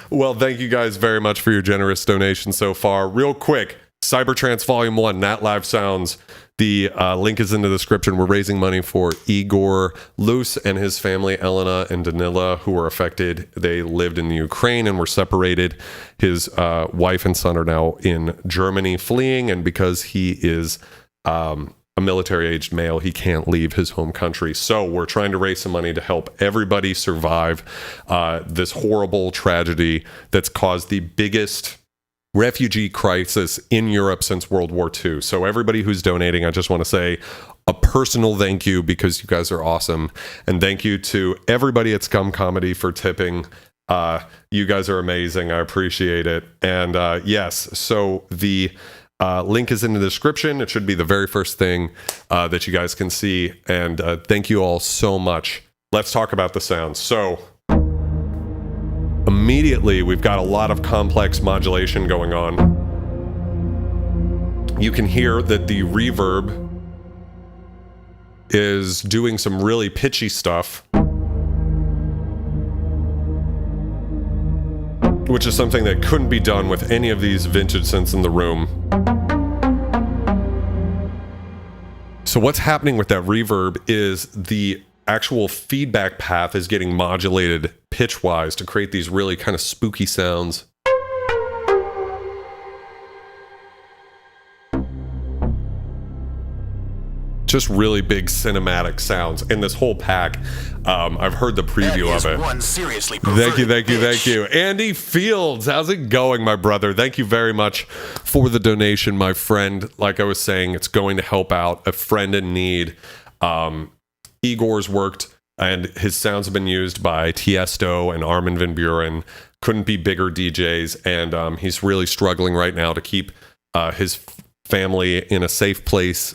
Well, thank you guys very much for your generous donation so far. Real quick, Cybertrance Volume 1, Natlife Sounds. The link is in the description. We're raising money for Igor Leus and his family, Elena and Danila, who were affected. They lived in the Ukraine and were separated. His wife and son are now in Germany fleeing, and because he is a military-aged male, he can't leave his home country. So we're trying to raise some money to help everybody survive this horrible tragedy that's caused the biggest refugee crisis in Europe since World War II. So everybody who's donating, I just want to say a personal thank you because you guys are awesome. And thank you to everybody at SCUM Comedy for tipping. You guys are amazing. I appreciate it. And yes, so the link is in the description. It should be the very first thing that you guys can see. And thank you all so much. Let's talk about the sounds. So immediately, we've got a lot of complex modulation going on. You can hear that the reverb is doing some really pitchy stuff, which is something that couldn't be done with any of these vintage synths in the room. So what's happening with that reverb is the actual feedback path is getting modulated pitch-wise to create these really kind of spooky sounds. Just really big cinematic sounds. And this whole pack, I've heard the preview of it. One seriously Thank you. Andy Fields, how's it going, my brother? Thank you very much for the donation, my friend. Like I was saying, it's going to help out a friend in need. Igor's worked, and his sounds have been used by Tiesto and Armin van Buuren. Couldn't be bigger DJs, and he's really struggling right now to keep his family in a safe place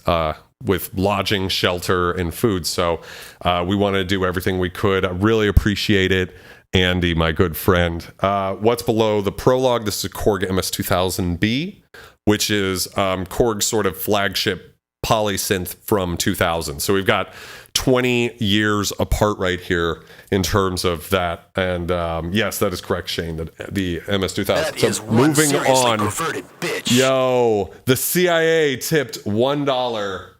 with lodging, shelter, and food. So we wanted to do everything we could. I really appreciate it. Andy, my good friend. What's below the Prologue? This is a Korg MS-2000B, which is Korg's sort of flagship polysynth from 2000. So we've got 20 years apart right here in terms of that. And yes, that is correct, Shane, the MS-2000. That so is one moving on. Perverted bitch. Yo, the CIA tipped $1.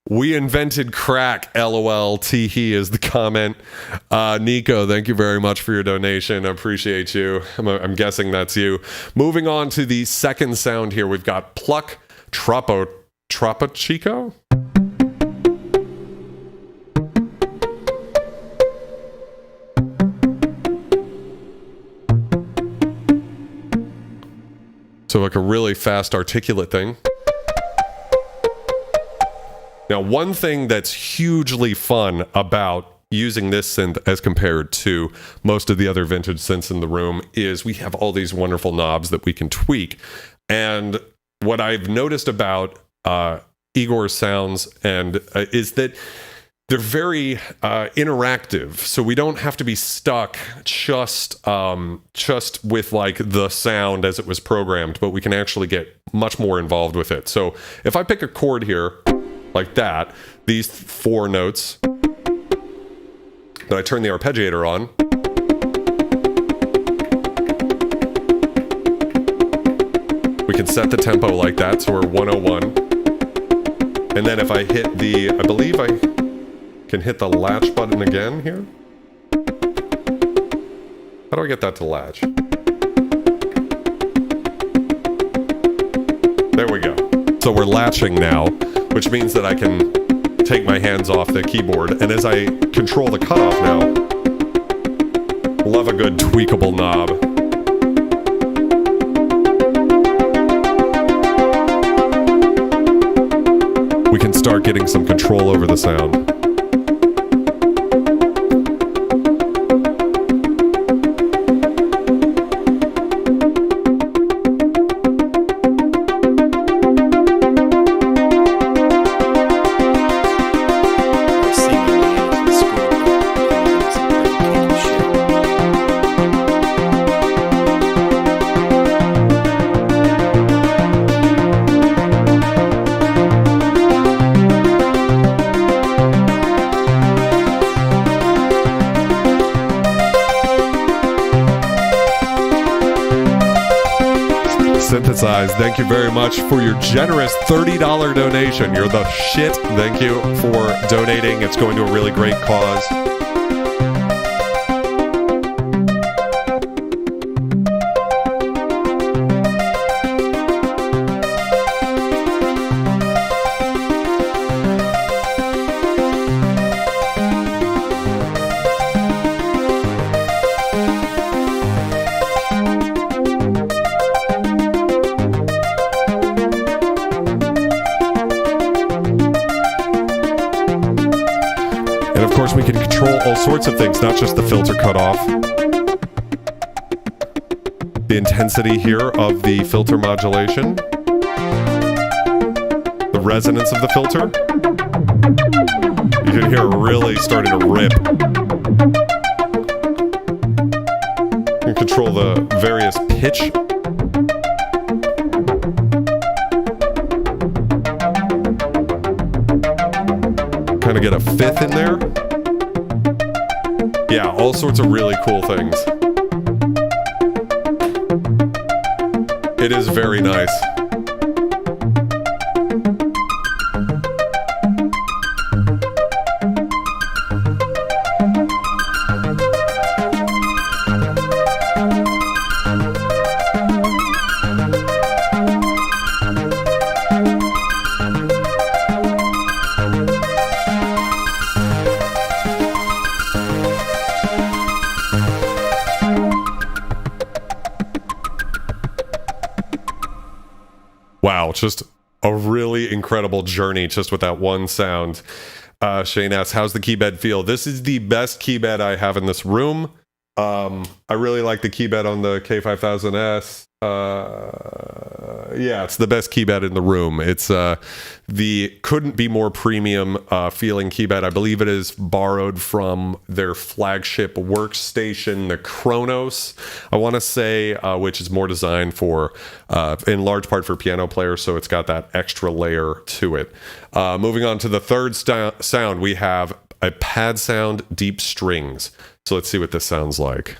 We invented crack, LOL. Tee is the comment. Nico, thank you very much for your donation. I appreciate you. I'm guessing that's you. Moving on to the second sound here, we've got Pluck Trapachico. So like a really fast, articulate thing. Now, one thing that's hugely fun about using this synth as compared to most of the other vintage synths in the room is we have all these wonderful knobs that we can tweak. And what I've noticed about Igor's sounds is that they're very interactive, so we don't have to be stuck just with like the sound as it was programmed, but we can actually get much more involved with it. So if I pick a chord here like that, these 4 notes, then I turn the arpeggiator on, we can set the tempo like that, so we're 101. And then if I hit I believe I can hit the latch button again here. How do I get that to latch? There we go. So we're latching now, which means that I can take my hands off the keyboard. And as I control the cutoff now, love a good tweakable knob. We can start getting some control over the sound. Synthesize. Thank you very much for your generous $30 donation. You're the shit. Thank you for donating. It's going to a really great cause. We can control all sorts of things, not just the filter cutoff. The intensity here of the filter modulation. The resonance of the filter. You can hear it really starting to rip. You can control the various pitch. Kind of get a fifth in there. Yeah, all sorts of really cool things. It is very nice. Wow, just a really incredible journey just with that one sound. Shane asks, how's the key bed feel? This is the best key bed I have in this room. I really like the key bed on the K5000S. Yeah, it's the best key bed in the room. It's the couldn't be more premium feeling key bed. I believe it is borrowed from their flagship workstation, the Kronos, I want to say, which is more designed for, in large part for piano players, so it's got that extra layer to it. Moving on to the third sound, we have a pad sound, deep strings. So let's see what this sounds like.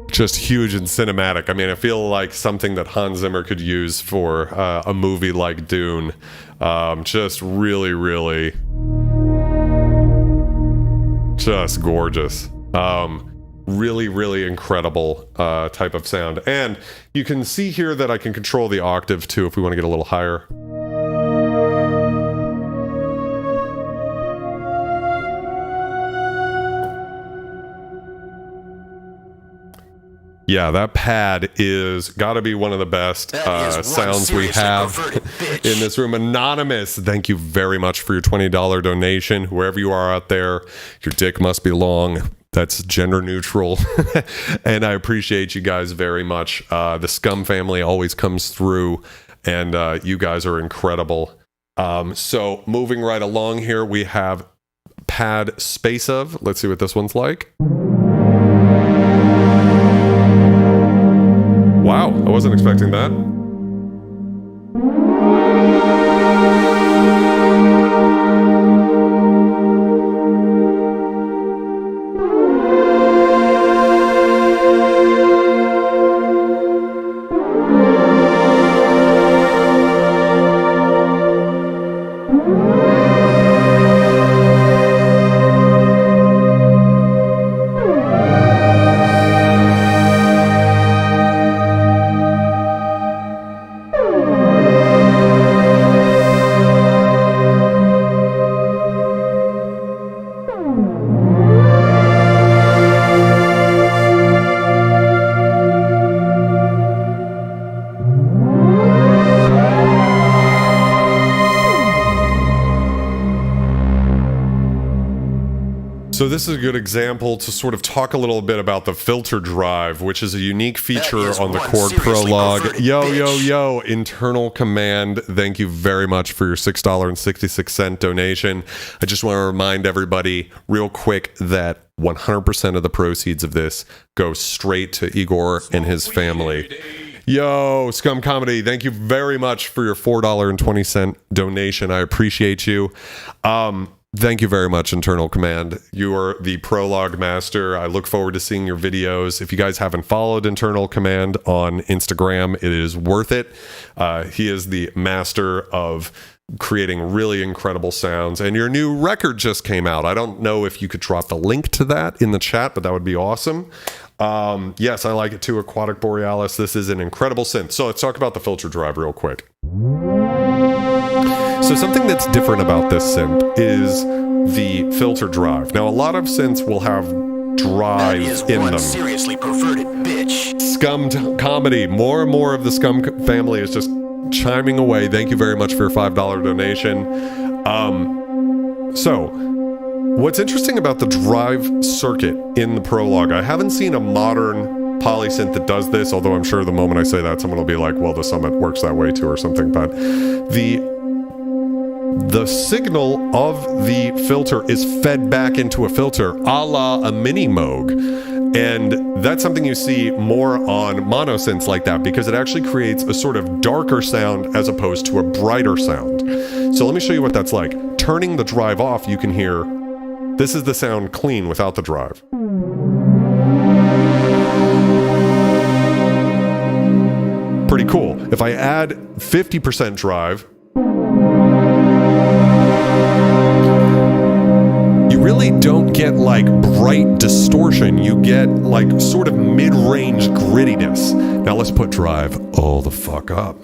Just huge and cinematic. I mean, I feel like something that Hans Zimmer could use for a movie like Dune. Just really, really just gorgeous. Really, really incredible type of sound. And you can see here that I can control the octave too if we want to get a little higher. Yeah, that pad is got to be one of the best sounds we have in this room. Anonymous, thank you very much for your $20 donation. Whoever you are out there, your dick must be long. That's gender neutral. And I appreciate you guys very much. The SCUM family always comes through, and you guys are incredible. So moving right along here, we have pad space of. Let's see what this one's like. Wow, I wasn't expecting that. So this is a good example to sort of talk a little bit about the filter drive, which is a unique feature on the Korg Prologue. Yo, internal command. Thank you very much for your $6.66 donation. I just want to remind everybody real quick that 100% of the proceeds of this go straight to Igor and his family. Yo, Scum Comedy, thank you very much for your $4.20 donation. I appreciate you. Thank you very much, Internal Command. You are the Prologue master. I look forward to seeing your videos. If you guys haven't followed Internal Command on Instagram, it is worth it. He is the master of creating really incredible sounds. And your new record just came out. I don't know if you could drop the link to that in the chat, but that would be awesome. Yes, I like it too, Aquatic Borealis. This is an incredible synth. So let's talk about the filter drive real quick. So something that's different about this synth is the filter drive. Now, a lot of synths will have drive in them. Seriously perverted bitch. Scum Comedy. More and more of the Scum family is just chiming away. Thank you very much for your $5 donation. So, what's interesting about the drive circuit in the Prologue, I haven't seen a modern polysynth that does this, although I'm sure the moment I say that, someone will be like, well, the Summit works that way too or something, but the signal of the filter is fed back into a filter a la a mini Moog. And that's something you see more on monosynths like that, because it actually creates a sort of darker sound as opposed to a brighter sound. So let me show you what that's like. Turning the drive off, you can hear, this is the sound clean without the drive. Pretty cool. If I add 50% drive, you really don't get like bright distortion. You get like sort of mid-range grittiness. Now let's put drive all the fuck up.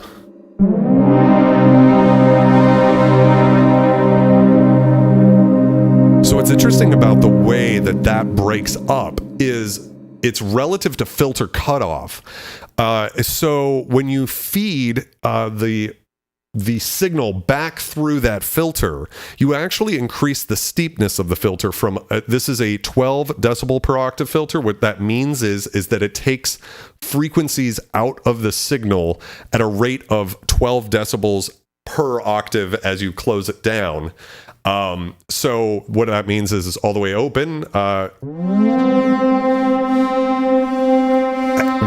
So what's interesting about the way that that breaks up is it's relative to filter cutoff. So when you feed the signal back through that filter, you actually increase the steepness of the filter from, this is a 12 decibel per octave filter. What that means is that it takes frequencies out of the signal at a rate of 12 decibels per octave as you close it down. So what that means is it's all the way open.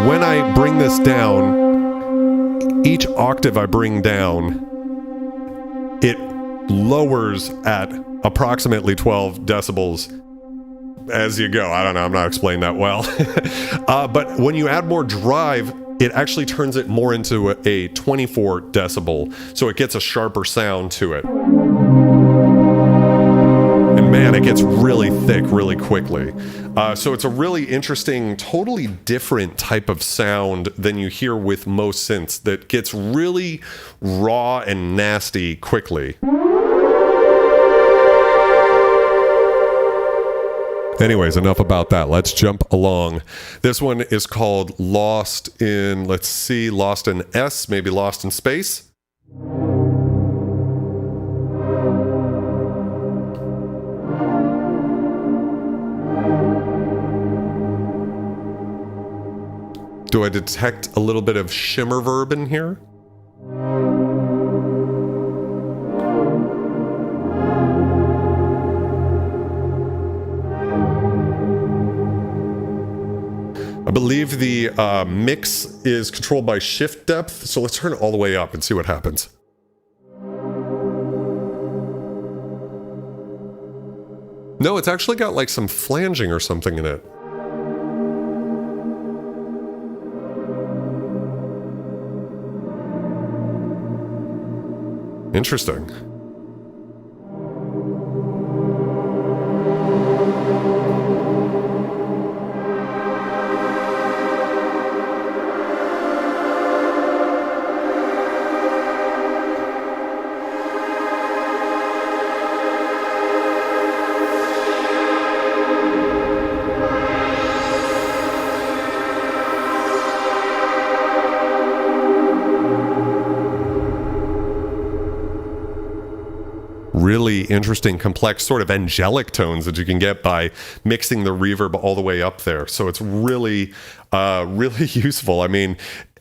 When I bring this down, each octave I bring down, it lowers at approximately 12 decibels as you go. I don't know, I'm not explaining that well. But when you add more drive, it actually turns it more into a 24 decibel, so it gets a sharper sound to it. And man, it gets really thick really quickly. So it's a really interesting, totally different type of sound than you hear with most synths that gets really raw and nasty quickly. Anyways, enough about that. Let's jump along. This one is called Lost in, let's see, Lost in S, maybe Lost in Space. Do I detect a little bit of shimmer verb in here? I believe the mix is controlled by shift depth, so let's turn it all the way up and see what happens. No, it's actually got like some flanging or something in it. Interesting. really interesting, complex, sort of angelic tones that you can get by mixing the reverb all the way up there. So it's really, really useful. I mean,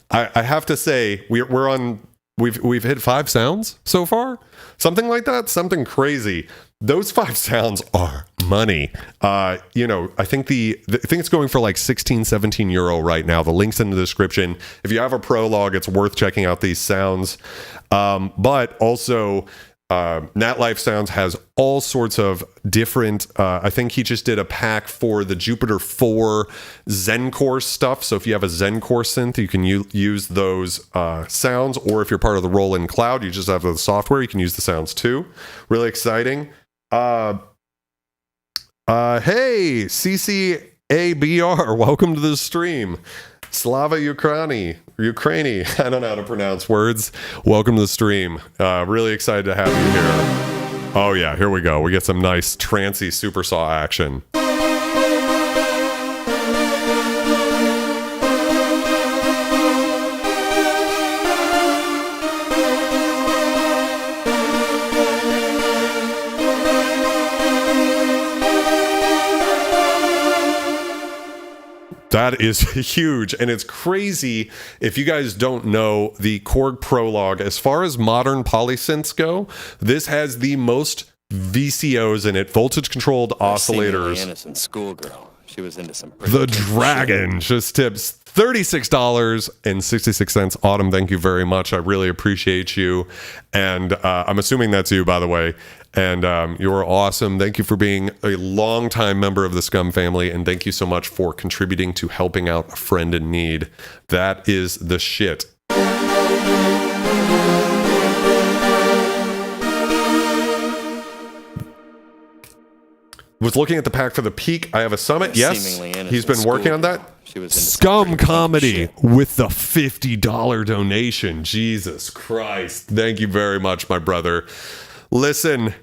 I have to say, we've hit 5 sounds so far, something like that, something crazy. Those 5 sounds are money. I think it's going for like 16-17 euro right now. The link's in the description. If you have a Prologue, it's worth checking out these sounds. But also, Natlife Sounds has all sorts of different, I think he just did a pack for the Jupiter 4 Zencore stuff. So if you have a Zencore synth, you can use those sounds, or if you're part of the Roll-In Cloud, you just have the software, you can use the sounds too. Really exciting. Hey, CCABR, welcome to the stream. Slava Ukraini, I don't know how to pronounce words. Welcome to the stream. Really excited to have you here. Oh yeah, here we go. We get some nice trancy supersaw action. That is huge, and it's crazy. If you guys don't know, the Korg Prologue, as far as modern polysynths go, this has the most VCOs in it, voltage-controlled oscillators. Innocent schoolgirl. She was into some. The Dragon just tips $36.66. Autumn, thank you very much. I really appreciate you, and I'm assuming that's you, by the way. And you're awesome. Thank you for being a longtime member of the SCUM family, and thank you so much for contributing to helping out a friend in need. That is the shit. Was looking at the pack for the Peak. I have a Summit. Yes, he's been working on that. SCUM Comedy with the $50 donation. Jesus Christ. Thank you very much, my brother. Listen,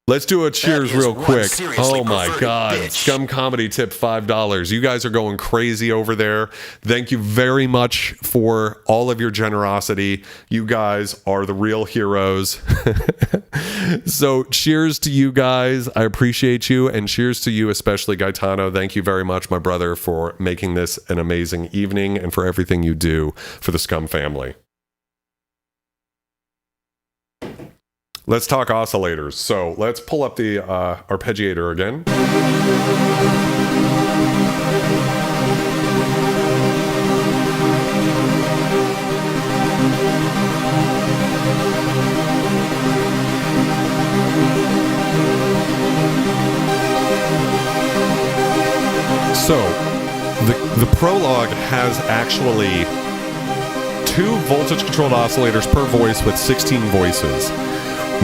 let's do a cheers real quick. Oh my God. SCUM Comedy tip $5. You guys are going crazy over there. Thank you very much for all of your generosity. You guys are the real heroes. So cheers to you guys. I appreciate you. And cheers to you, especially Gaetano. Thank you very much, my brother, for making this an amazing evening and for everything you do for the SCUM family. Let's talk oscillators. So let's pull up the arpeggiator again. So the Prologue has actually 2 voltage-controlled oscillators per voice with 16 voices.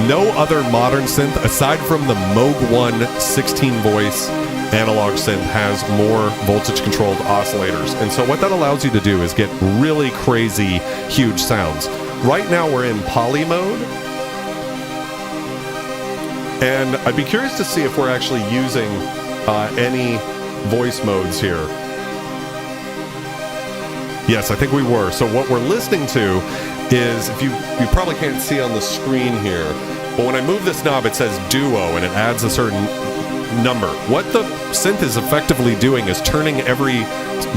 No other modern synth, aside from the Moog 1 16-voice analog synth, has more voltage-controlled oscillators. And so what that allows you to do is get really crazy, huge sounds. Right now we're in poly mode. And I'd be curious to see if we're actually using any voice modes here. Yes, I think we were. So what we're listening to is, if you probably can't see on the screen here, but when I move this knob, it says duo, and it adds a certain number. What the synth is effectively doing is turning every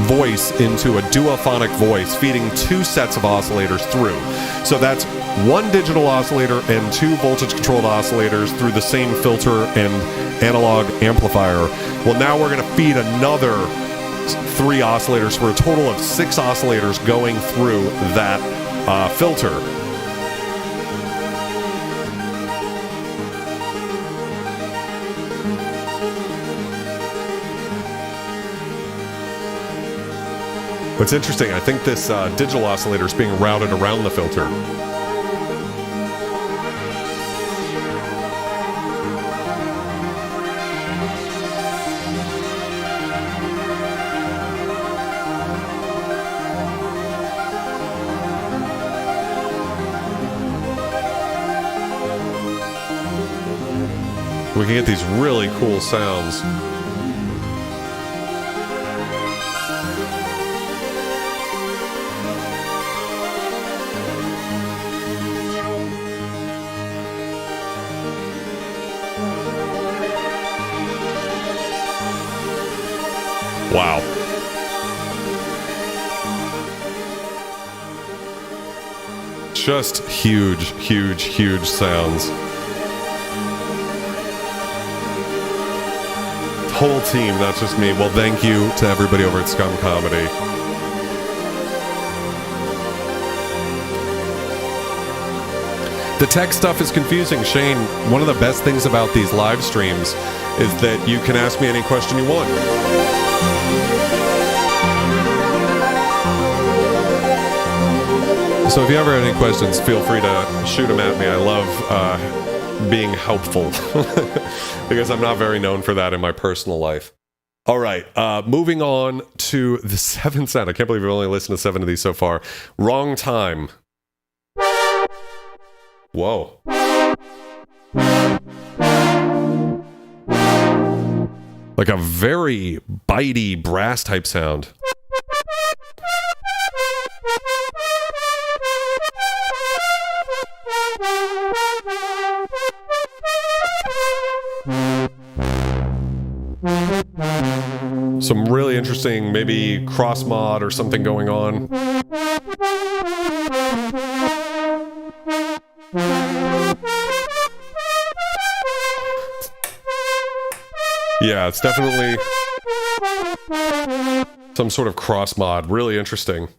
voice into a duophonic voice, feeding 2 sets of oscillators through. So that's 1 digital oscillator and 2 voltage-controlled oscillators through the same filter and analog amplifier. Well, now we're going to feed another 3 oscillators for a total of 6 oscillators going through that filter. What's interesting, I think this digital oscillator is being routed around the filter. We can get these really cool sounds. Wow. Just huge, huge, huge sounds. Whole team, not just me. Well, thank you to everybody over at SCUM Comedy. The tech stuff is confusing. Shane, one of the best things about these live streams is that you can ask me any question you want. So if you ever have any questions, feel free to shoot them at me. I love being helpful because I'm not very known for that in my personal life. All right, moving on to the seventh sound. I can't believe we've only listened to 7 of these so far. Wrong Time. Whoa. Like a very bitey brass type sound. Some really interesting, maybe cross mod or something going on. Yeah, it's definitely some sort of cross mod. Really interesting.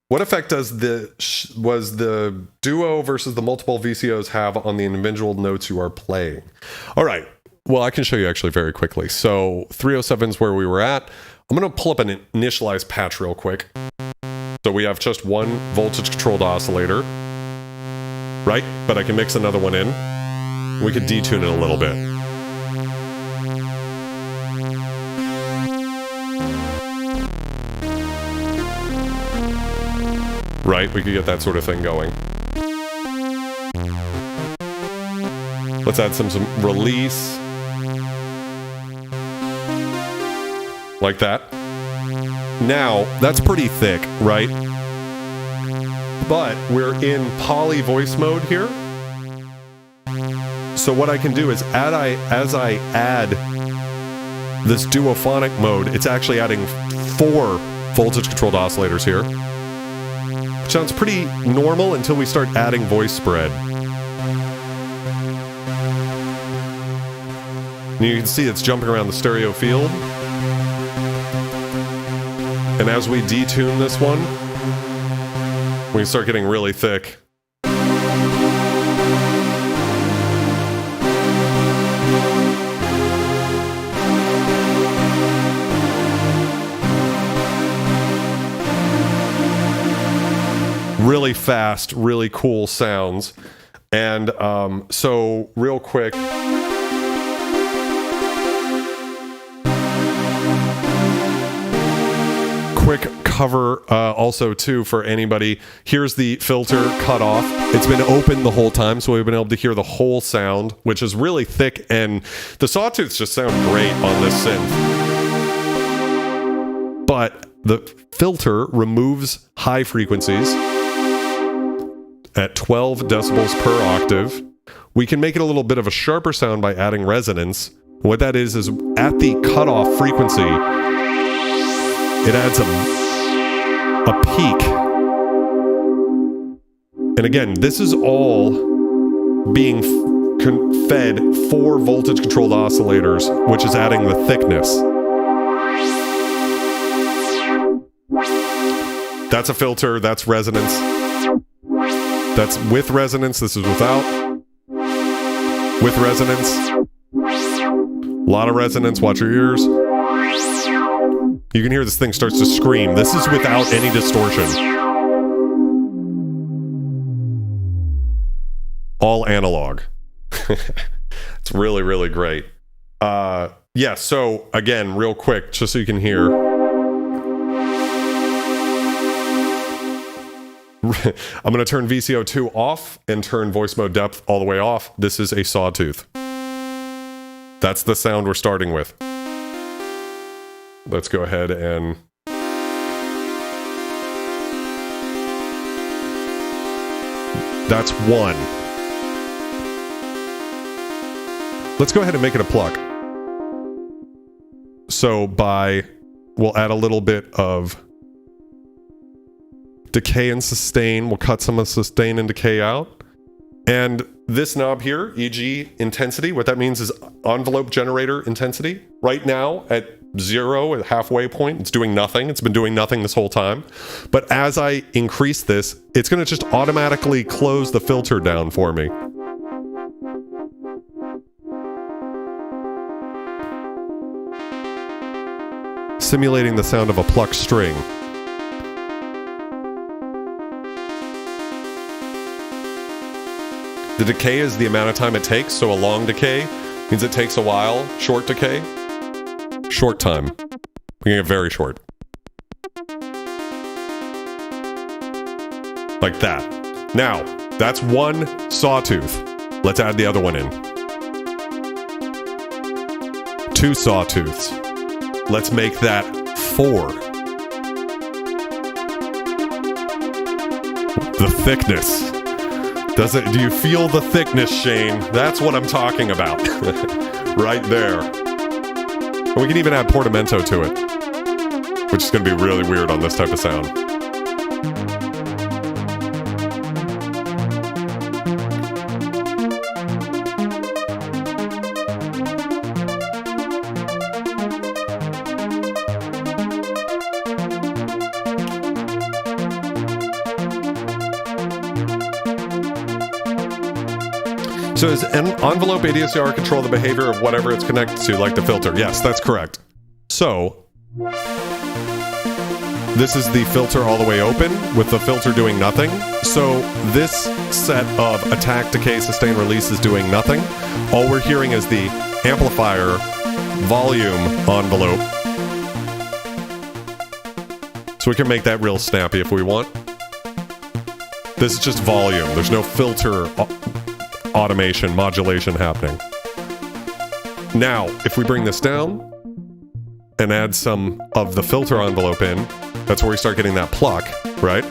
What effect does the duo versus the multiple VCOs have on the individual notes you are playing? All right. Well, I can show you actually very quickly. So 307 is where we were at. I'm going to pull up an initialized patch real quick. So we have just one voltage controlled oscillator, right? But I can mix another one in. We could detune it a little bit. Right? We could get that sort of thing going. Let's add some release. Like that. Now, that's pretty thick, right? But we're in poly voice mode here. So what I can do is as I add this duophonic mode, it's actually adding 4 voltage controlled oscillators here. Which sounds pretty normal until we start adding voice spread. And you can see it's jumping around the stereo field. And as we detune this one, we start getting really thick. Really fast, really cool sounds. And so real quick, cover also too for anybody. Here's the filter cut off. It's been open the whole time, so we've been able to hear the whole sound, which is really thick, and the sawtooths just sound great on this synth. But the filter removes high frequencies at 12 decibels per octave. We can make it a little bit of a sharper sound by adding resonance. What that is at the cutoff frequency, it adds a peak. And again, this is all being fed 4 voltage controlled oscillators, which is adding the thickness. That's a filter, that's resonance. That's with resonance, this is without. With resonance. A lot of resonance, watch your ears. You can hear this thing starts to scream. This is without any distortion. All analog. It's really, really great. Yeah, so again, real quick, just so you can hear. I'm going to turn VCO2 off and turn voice mode depth all the way off. This is a sawtooth. That's the sound we're starting with. Let's go ahead and that's 1. Let's go ahead and make it a pluck. So by we'll add a little bit of decay and sustain. We'll cut some of sustain and decay out. And this knob here, EG intensity, what that means is envelope generator intensity. Right now at 0, at halfway point, it's doing nothing. It's been doing nothing this whole time. But as I increase this, it's going to just automatically close the filter down for me. Simulating the sound of a plucked string. The decay is the amount of time it takes, so a long decay means it takes a while. Short decay, short time. We can get very short. Like that. Now, that's one sawtooth. Let's add the other one in. 2 sawtooths. Let's make that 4. The thickness. Do you feel the thickness, Shane? That's what I'm talking about. Right there. And we can even add portamento to it, which is going to be really weird on this type of sound. So does envelope ADSR control the behavior of whatever it's connected to, like the filter? Yes, that's correct. So this is the filter all the way open with the filter doing nothing. So this set of attack, decay, sustain, release is doing nothing. All we're hearing is the amplifier volume envelope. So we can make that real snappy if we want. This is just volume. There's no filter automation, modulation happening. Now, if we bring this down and add some of the filter envelope in, that's where we start getting that pluck, right?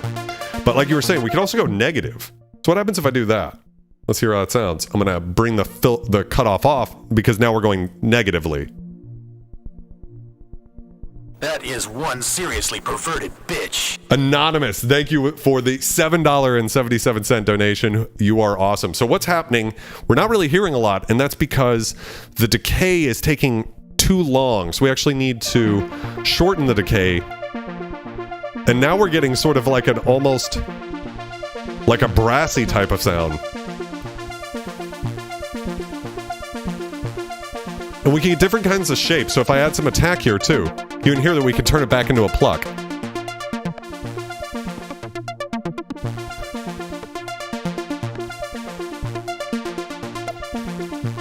But like you were saying, we can also go negative. So what happens if I do that? Let's hear how it sounds. I'm going to bring the cutoff off because now we're going negatively. That is one seriously perverted bitch. Anonymous, thank you for the $7.77 donation. You are awesome. So what's happening? We're not really hearing a lot, and that's because the decay is taking too long. So we actually need to shorten the decay. And now we're getting sort of like an almost like a brassy type of sound. And we can get different kinds of shapes. So if I add some attack here too, you can hear that we can turn it back into a pluck.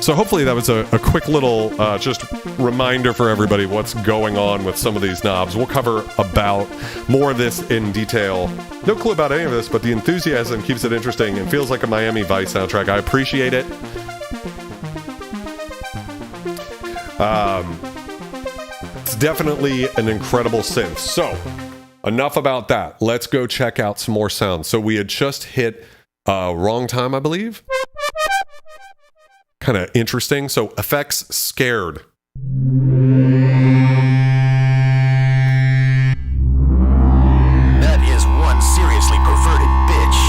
So hopefully that was a quick little just reminder for everybody what's going on with some of these knobs. We'll cover about more of this in detail. No clue about any of this, but the enthusiasm keeps it interesting and feels like a Miami Vice soundtrack. I appreciate it. It's definitely an incredible synth. So, enough about that. Let's go check out some more sounds. So we had just hit wrong time, I believe. Kind of interesting. So, effects scared. That is one seriously perverted bitch.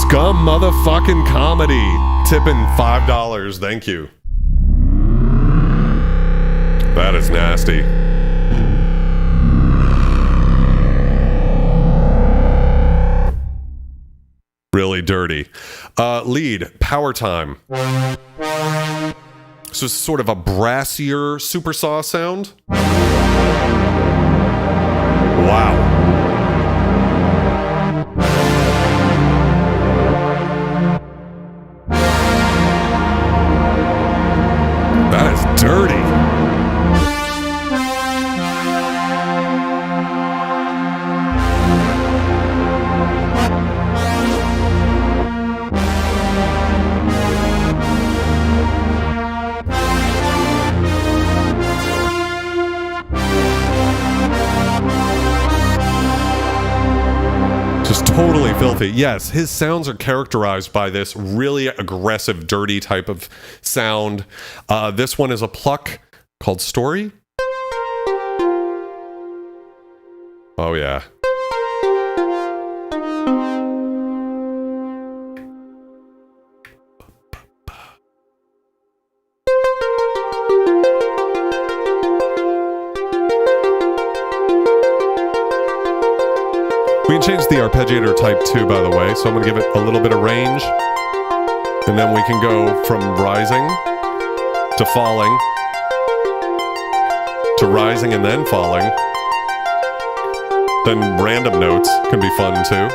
SCUM motherfucking comedy. Tipping $5. Thank you. That is nasty. Really dirty. Lead, Power Time. So it's sort of a brassier super saw sound. Wow. That is dirty. Totally filthy. Yes, his sounds are characterized by this really aggressive, dirty type of sound. This one is a pluck called Story. Oh, yeah. We can change the arpeggiator type too, by the way, so I'm going to give it a little bit of range. And then we can go from rising to falling to rising and then falling. Then random notes can be fun too.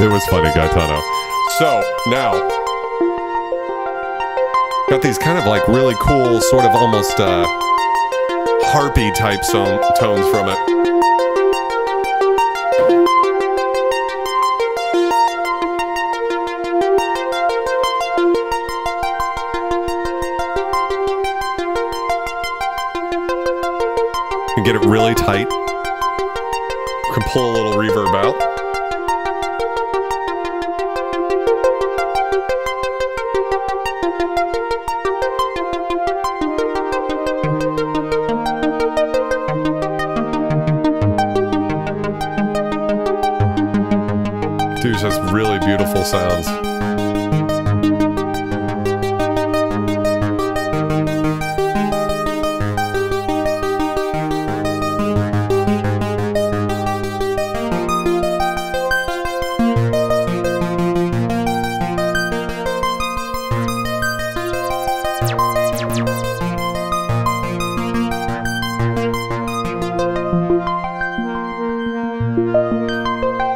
It was funny, Gaetano. So, now, got these kind of like really cool, sort of almost harpy type tones from it. And get it really tight. Can pull a little reverb out. Dude, just really beautiful sounds.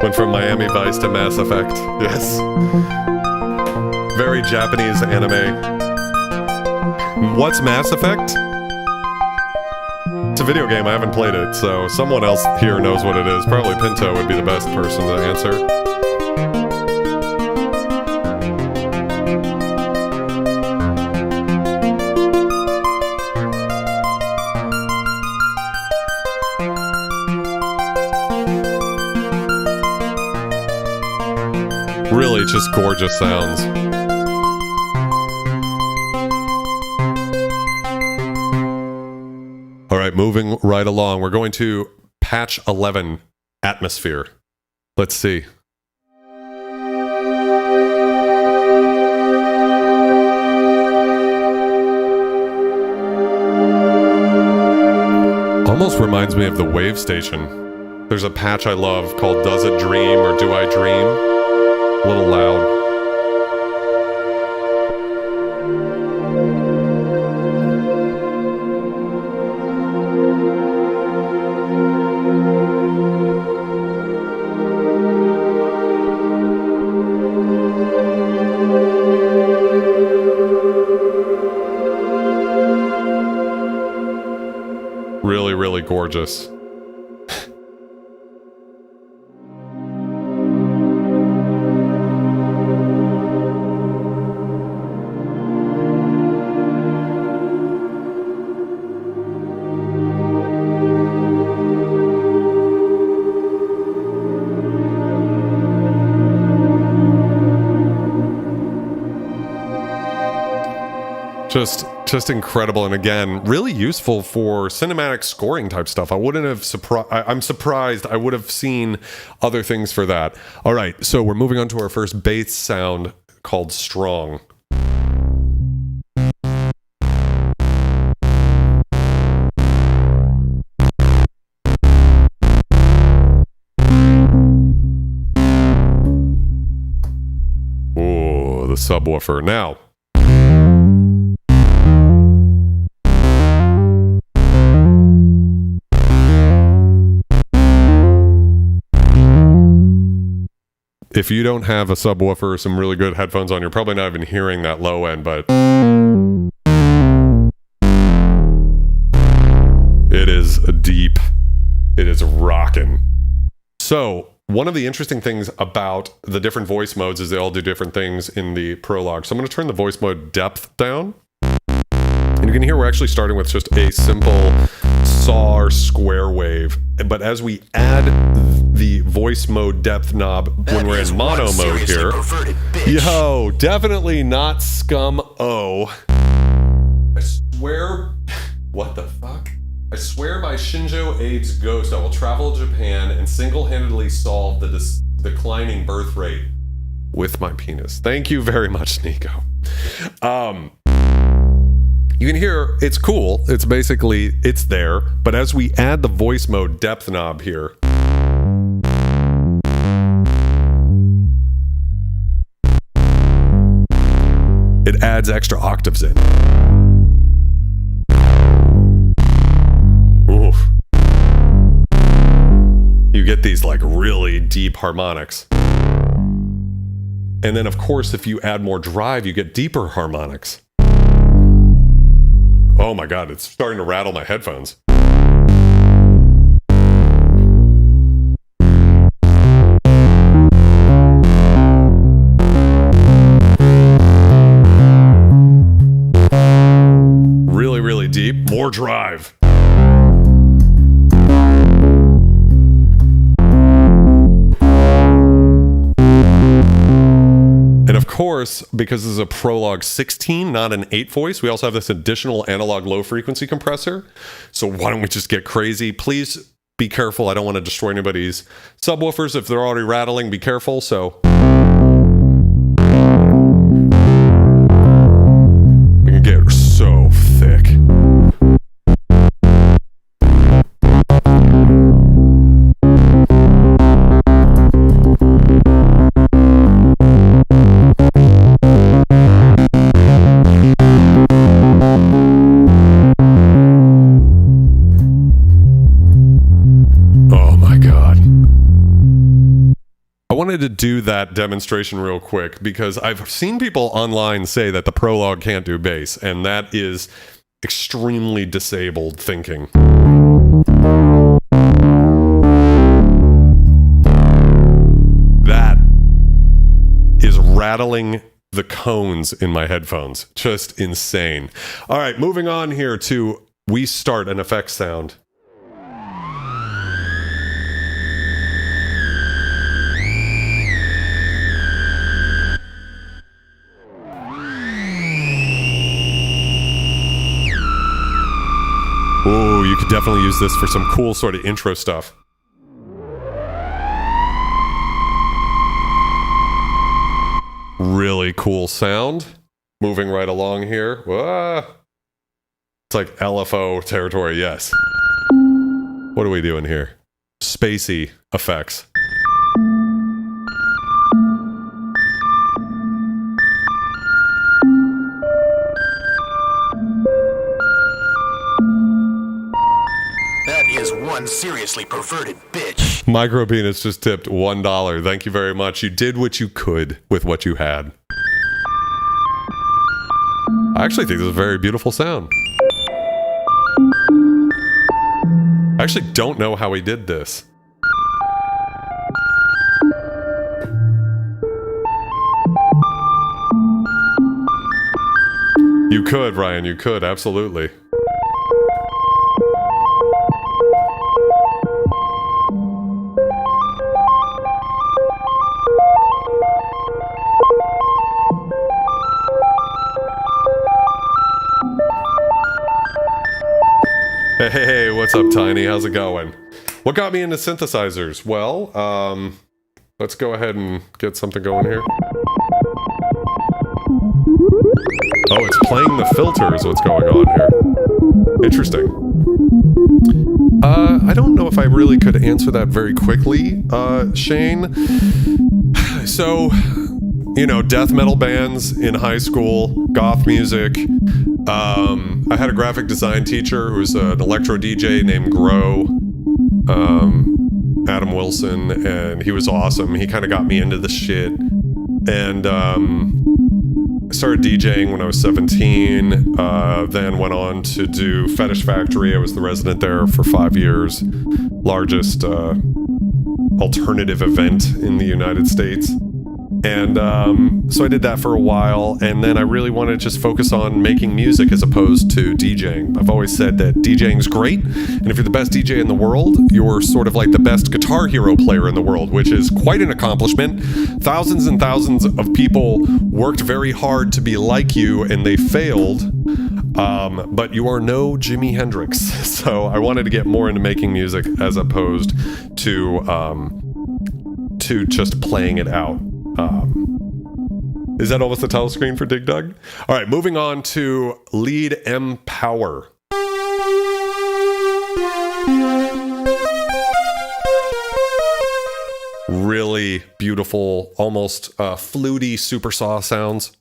Went from Miami Vice to Mass Effect. Yes. Very Japanese anime. What's Mass Effect? It's a video game. I haven't played it, so someone else here knows what it is. Probably Pinto would be the best person to answer. Really just gorgeous sounds. All right, moving right along. We're going to patch 11, Atmosphere. Let's see. Almost reminds me of the Wave Station. There's a patch I love called Does It Dream or Do I Dream? A little loud. Really, really gorgeous. Just incredible, and again, really useful for cinematic scoring type stuff. I wouldn't have I'm surprised I would have seen other things for that. All right, so we're moving on to our first bass sound called Strong. Oh, the subwoofer. Now, if you don't have a subwoofer or some really good headphones on, you're probably not even hearing that low end, but it is deep. It is rocking. So, one of the interesting things about the different voice modes is they all do different things in the Prologue. So I'm going to turn the voice mode depth down. And you can hear we're actually starting with just a simple saw or square wave. But as we add the voice mode depth knob when we're in mono mode here, yo, definitely not SCUM O. I swear, what the fuck? I swear by Shinzo Abe's ghost, I will travel to Japan and single-handedly solve the declining birth rate with my penis. Thank you very much, Nico. You can hear it's cool. It's basically, it's there. But as we add the voice mode depth knob here, it adds extra octaves in. Oof. You get these like really deep harmonics. And then of course, if you add more drive, you get deeper harmonics. Oh my God, it's starting to rattle my headphones. Really, really deep. More drive. And of course, because this is a Prologue 16, not an 8 voice, we also have this additional analog low frequency compressor. So why don't we just get crazy? Please be careful. I don't want to destroy anybody's subwoofers if they're already rattling. Be careful. So it can get so thick. To do that demonstration real quick because I've seen people online say that the Prologue can't do bass, and that is extremely disabled thinking. That is rattling the cones in my headphones. Just insane. All right, moving on here to we start an effects sound. Ooh, you could definitely use this for some cool sort of intro stuff. Really cool sound. Moving right along here. Whoa. It's like LFO territory, yes. What are we doing here? Spacey effects. One seriously perverted bitch. Micropenis just tipped $1. Thank you very much. You did what you could with what you had. I actually think this is a very beautiful sound. I actually don't know how he did this. You could, Ryan, you could, absolutely. Hey, what's up, Tiny? How's it going? What got me into synthesizers? Well, let's go ahead and get something going here. Oh, it's playing the filter is what's going on here. Interesting. I don't know if I really could answer that very quickly, Shane. So, you know, death metal bands in high school, goth music. I had a graphic design teacher who was an electro DJ named Grow, Adam Wilson, and he was awesome. He kind of got me into the shit. And I started DJing when I was 17, then went on to do Fetish Factory. I was the resident there for 5 years. Largest alternative event in the United States. And so I did that for a while, and then I really wanted to just focus on making music as opposed to DJing. I've always said that DJing is great, and if you're the best DJ in the world, you're sort of like the best Guitar Hero player in the world, which is quite an accomplishment. Thousands and thousands of people worked very hard to be like you, and they failed. But you are no Jimi Hendrix. So I wanted to get more into making music as opposed to just playing it out. Is that almost the title screen for Dig Dug? All right, moving on to Lead Empower. Really beautiful, almost fluty super saw sounds.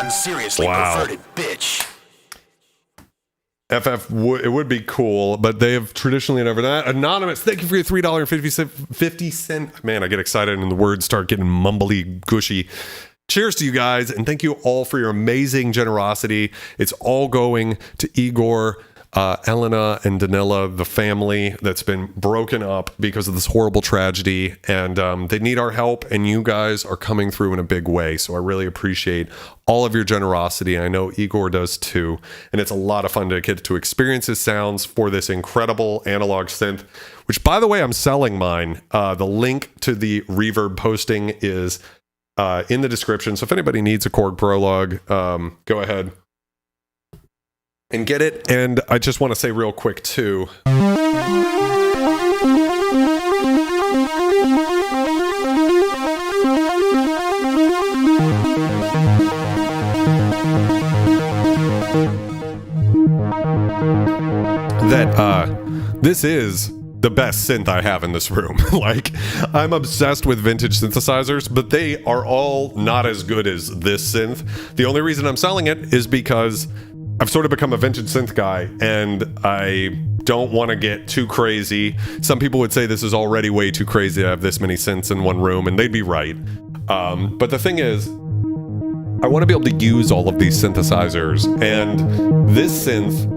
Seriously perverted bitch. FF, it would be cool, but they have traditionally never done that. Anonymous, thank you for your $3.50. Man, I get excited and the words start getting mumbly, gushy. Cheers to you guys, and thank you all for your amazing generosity. It's all going to Igor, Elena and Danila, the family that's been broken up because of this horrible tragedy, and they need our help, and you guys are coming through in a big way, so I really appreciate all of your generosity. I know Igor does too, and it's a lot of fun to get to experience his sounds for this incredible analog synth, which, by the way, I'm selling mine. The link to the reverb posting is in the description, so if anybody needs a Korg Prologue, go ahead and get it. And I just want to say real quick too, that this is the best synth I have in this room. Like, I'm obsessed with vintage synthesizers, but they are all not as good as this synth. The only reason I'm selling it is because I've sort of become a vintage synth guy, and I don't want to get too crazy. Some people would say this is already way too crazy to have this many synths in one room, and they'd be right. But the thing is, I want to be able to use all of these synthesizers, and this synth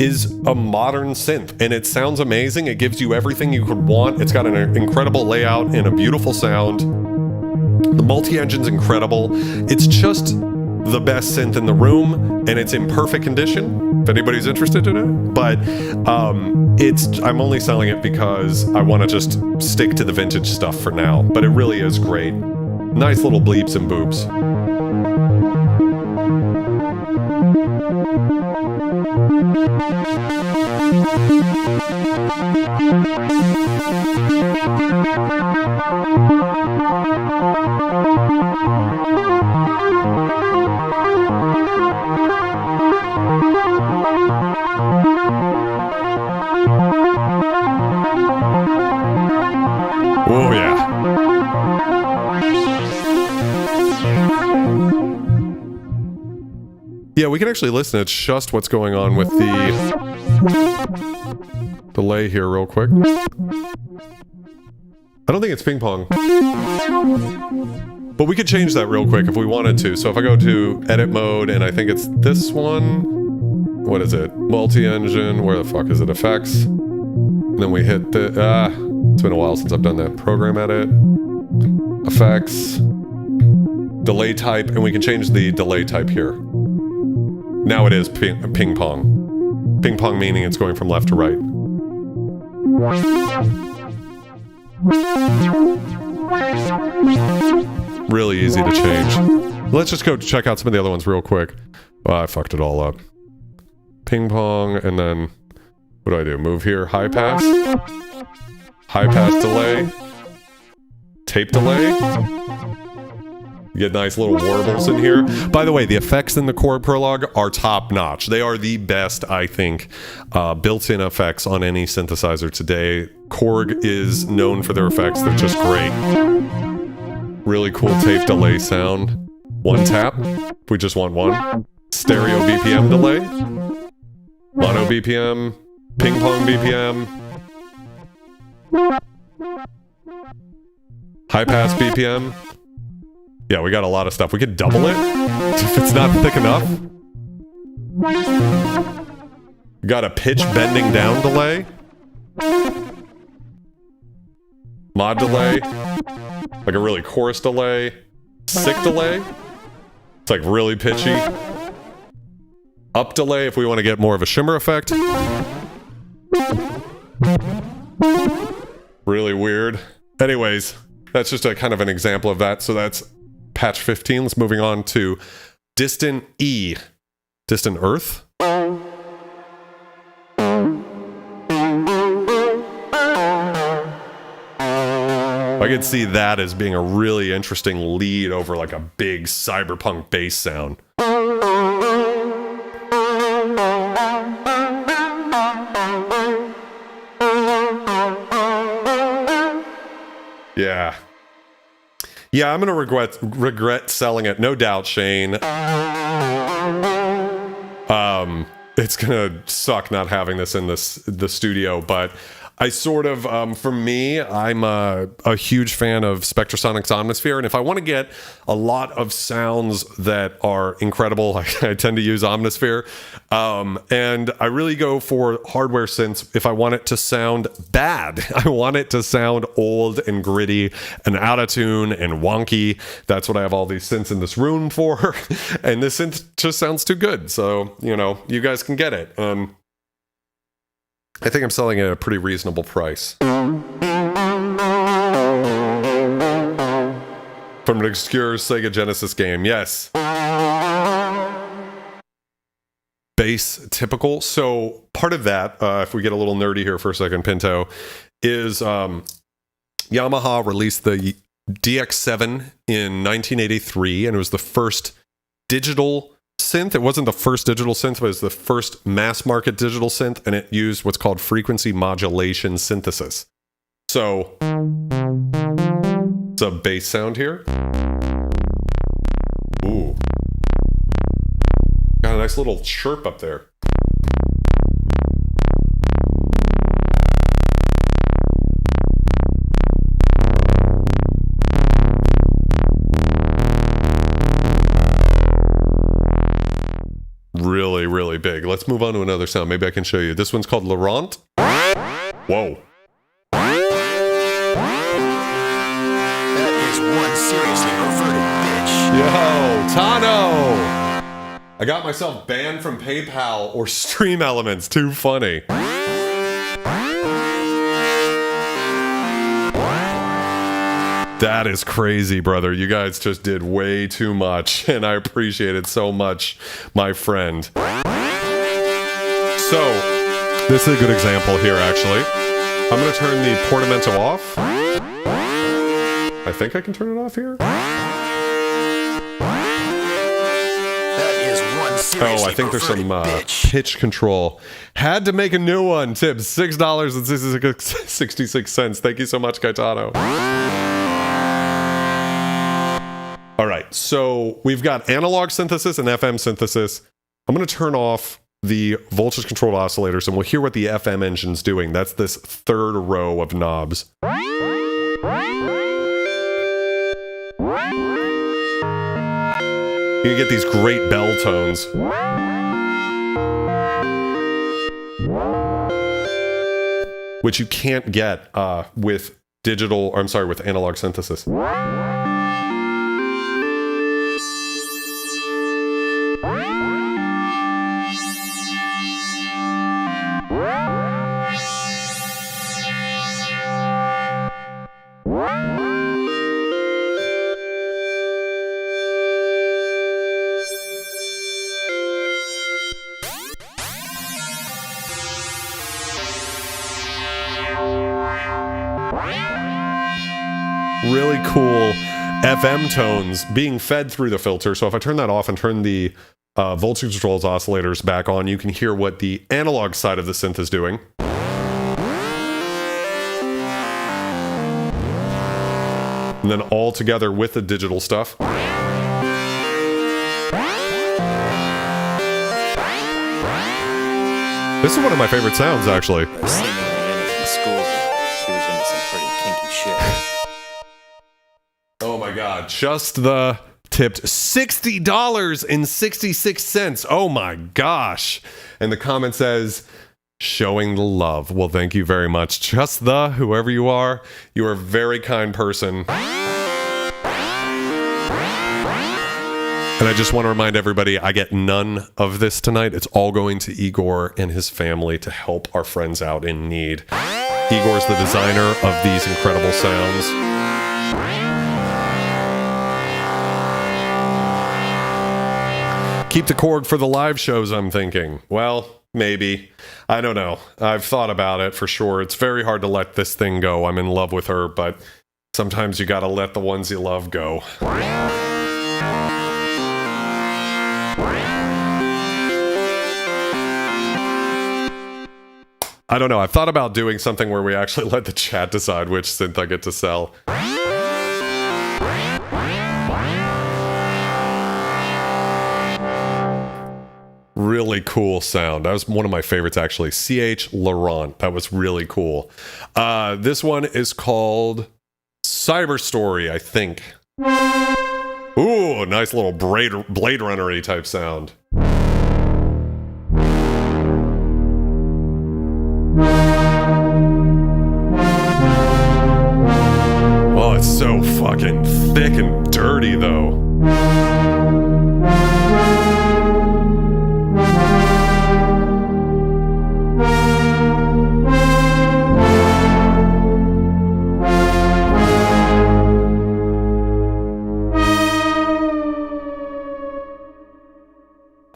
is a modern synth, and it sounds amazing. It gives you everything you could want. It's got an incredible layout and a beautiful sound. The multi-engine's incredible. It's just the best synth in the room, and it's in perfect condition if anybody's interested in it, but I'm only selling it because I want to just stick to the vintage stuff for now, but it really is great. Nice little bleeps and boops. Oh, yeah. Yeah, we can actually listen to just what's going on with the delay here real quick. I don't think it's ping pong, but we could change that real quick if we wanted to. So if I go to edit mode, and I think it's this one. What is it? Multi-engine. Where the fuck is it? Effects. And then we hit the... it's been a while since I've done that. Program edit. Effects. Delay type. And we can change the delay type here. Now it is ping pong. Ping pong meaning it's going from left to right. Really easy to change. Let's just go check out some of the other ones real quick. Oh, I fucked it all up. Ping pong, and then what do I do? Move here, high pass. High pass delay. Tape delay. You get nice little warbles in here. By the way, the effects in the Korg Prologue are top notch. They are the best, I think, built-in effects on any synthesizer today. Korg is known for their effects. They're just great. Really cool tape delay sound. One tap, if we just want one. Stereo BPM delay. Mono BPM. Ping pong BPM. High pass BPM. Yeah, we got a lot of stuff. We could double it if it's not thick enough. We got a pitch bending down delay. Mod delay. Like a really coarse delay. Sick delay. It's like really pitchy. Up delay if we want to get more of a shimmer effect. Really weird. Anyways, that's just a kind of an example of that. So that's patch 15. Let's moving on to Distant E. Distant Earth. I could see that as being a really interesting lead over like a big cyberpunk bass sound. Yeah. Yeah, I'm gonna regret selling it, no doubt, Shane. It's gonna suck not having this in the studio, but I sort of, for me, I'm a huge fan of Spectrasonic's Omnisphere, and if I want to get a lot of sounds that are incredible, I tend to use Omnisphere, and I really go for hardware synths if I want it to sound bad. I want it to sound old and gritty and out of tune and wonky. That's what I have all these synths in this room for, and this synth just sounds too good, so, you know, you guys can get it. I think I'm selling it at a pretty reasonable price. From an obscure Sega Genesis game, yes. Bass typical. So part of that, if we get a little nerdy here for a second, Pinto, is Yamaha released the DX7 in 1983, and it was the first digital synth. It wasn't the first digital synth, but it was the first mass market digital synth, and it used what's called frequency modulation synthesis. So it's a bass sound here. Ooh. Got a nice little chirp up there. Really, really big. Let's move on to another sound. Maybe I can show you. This one's called Laurent. Whoa. That is one seriously perverted bitch. Yo, Tano! I got myself banned from PayPal or Stream Elements. Too funny. That is crazy, brother. You guys just did way too much, and I appreciate it so much, my friend. So, this is a good example here, actually. I'm going to turn the portamento off. I think I can turn it off here. Oh, I think there's some pitch control. Had to make a new one. Tips $6.66. Thank you so much, Gaetano. All right, so we've got analog synthesis and FM synthesis. I'm going to turn off the voltage controlled oscillators, and we'll hear what the FM engine's doing. That's this third row of knobs. You can get these great bell tones. Which you can't get with with analog synthesis. Really cool FM tones being fed through the filter. So if I turn that off and turn the voltage controls oscillators back on, you can hear what the analog side of the synth is doing. And then all together with the digital stuff. This is one of my favorite sounds, actually. I was singing Elena from school. She was into God. Just the tipped $60.66. Oh my gosh. And the comment says, showing the love. Well, thank you very much. Just the, whoever you are a very kind person. And I just want to remind everybody, I get none of this tonight. It's all going to Igor and his family to help our friends out in need. Igor's the designer of these incredible sounds. Keep the Korg for the live shows, I'm thinking. Well, maybe. I don't know. I've thought about it for sure. It's very hard to let this thing go. I'm in love with her, but sometimes you gotta let the ones you love go. I don't know. I've thought about doing something where we actually let the chat decide which synth I get to sell. Really cool sound. That was one of my favorites, actually. C.H. Laurent. That was really cool. This one is called Cyber Story, I think. Ooh, nice little Blade Runner-y type sound. Oh, it's so fucking thick and dirty, though.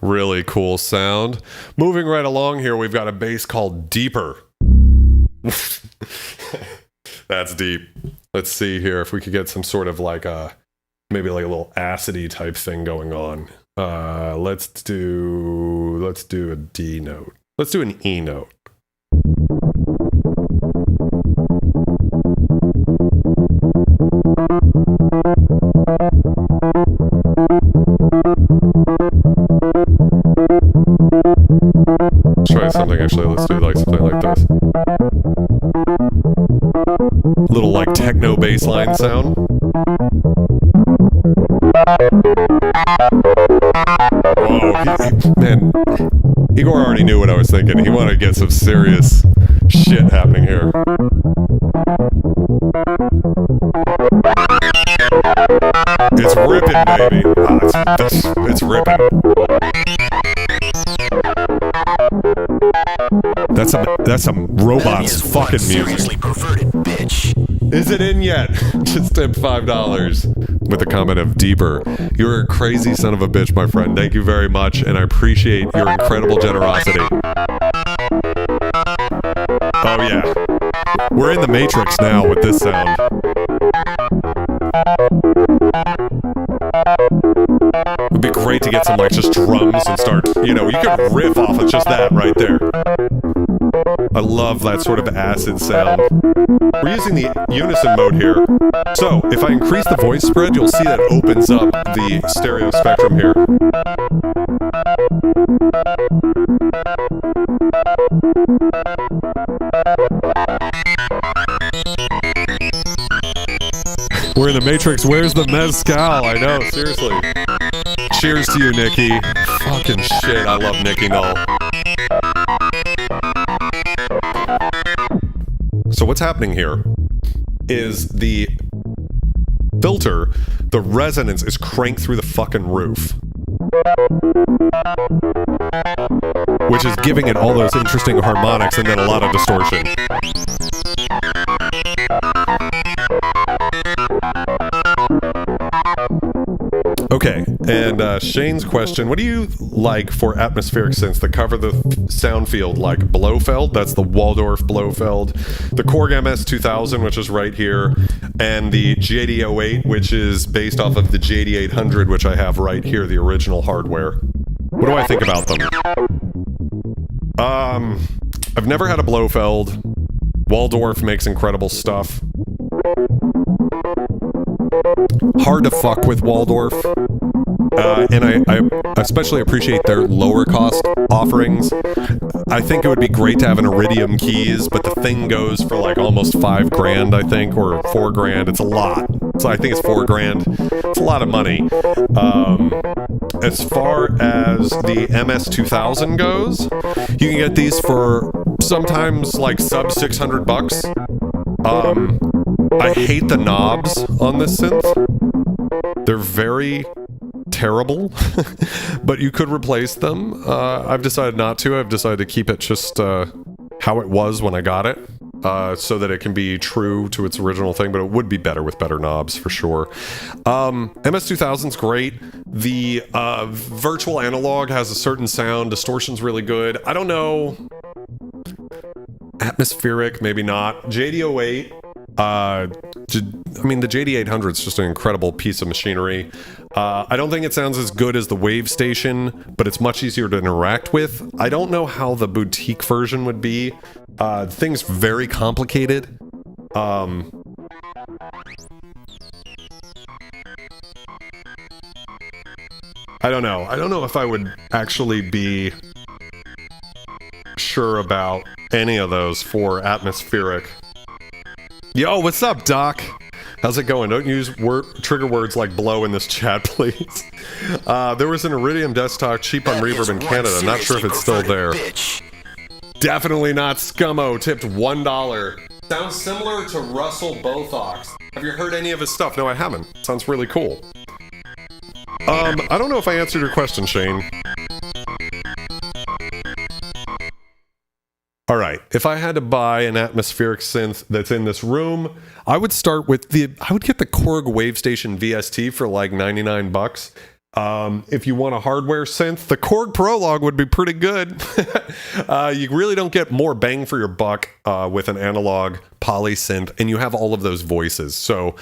Really cool sound. Moving right along here, we've got a bass called Deeper. That's deep. Let's see here if we could get some sort of like maybe like a little acidy type thing going on. Let's do a D note. Let's do an E note. Let's try something actually. Let's do like something like this. Little like techno bass line sound. Whoa, man, Igor already knew what I was thinking. He wanted to get some serious shit happening here. It's ripping, baby. It's ripping. That's some robots fucking music. Perverted bitch. Is it in yet? Just tip $5 with a comment of Deeper. You're a crazy son of a bitch, my friend. Thank you very much, and I appreciate your incredible generosity. Oh yeah, we're in the Matrix now with this sound. It'd be great to get some like just drums and start, you could riff off of just that right there. I love that sort of acid sound. We're using the unison mode here. So if I increase the voice spread, you'll see that opens up the stereo spectrum here. We're in the Matrix. Where's the mezcal? I know, seriously. Cheers to you, Nikki. Fucking shit, I love Nikki Null. So what's happening here is the filter, the resonance is cranked through the fucking roof. Which is giving it all those interesting harmonics and then a lot of distortion. Okay, and Shane's question, what do you like for atmospheric synths that cover the sound field like Blofeld, that's the Waldorf Blofeld, the Korg MS-2000, which is right here, and the JD-08, which is based off of the JD-800, which I have right here, the original hardware. What do I think about them? I've never had a Blofeld. Waldorf makes incredible stuff. Hard to fuck with Waldorf. And I especially appreciate their lower cost offerings. I think it would be great to have an Iridium keys, but the thing goes for like almost $5,000, I think, or $4,000. It's a lot. So I think it's $4,000. It's a lot of money. As far as the MS-2000 goes, you can get these for sometimes like sub $600. I hate the knobs on this synth. They're very terrible, but you could replace them. I've decided not to. I've decided to keep it just how it was when I got it, so that it can be true to its original thing, but it would be better with better knobs for sure. MS-2000's great. The virtual analog has a certain sound. Distortion's really good. I don't know. Atmospheric, maybe not. JD08. I mean, the JD800 is just an incredible piece of machinery. I don't think it sounds as good as the Wave Station, but it's much easier to interact with. I don't know how the boutique version would be. The thing's very complicated. I don't know. I don't know if I would actually be sure about any of those for atmospheric. Yo, what's up, Doc? How's it going? Don't use trigger words like blow in this chat, please. There was an Iridium desktop cheap on Reverb in Canada. Not sure if it's still there. Definitely not Scummo. Tipped $1. Sounds similar to Russell Bothox. Have you heard any of his stuff? No, I haven't. Sounds really cool. I don't know if I answered your question, Shane. All right, if I had to buy an atmospheric synth that's in this room, I would start with I would get the Korg Wave Station VST for like $99. If you want a hardware synth, the Korg Prologue would be pretty good. You really don't get more bang for your buck with an analog poly synth, and you have all of those voices. So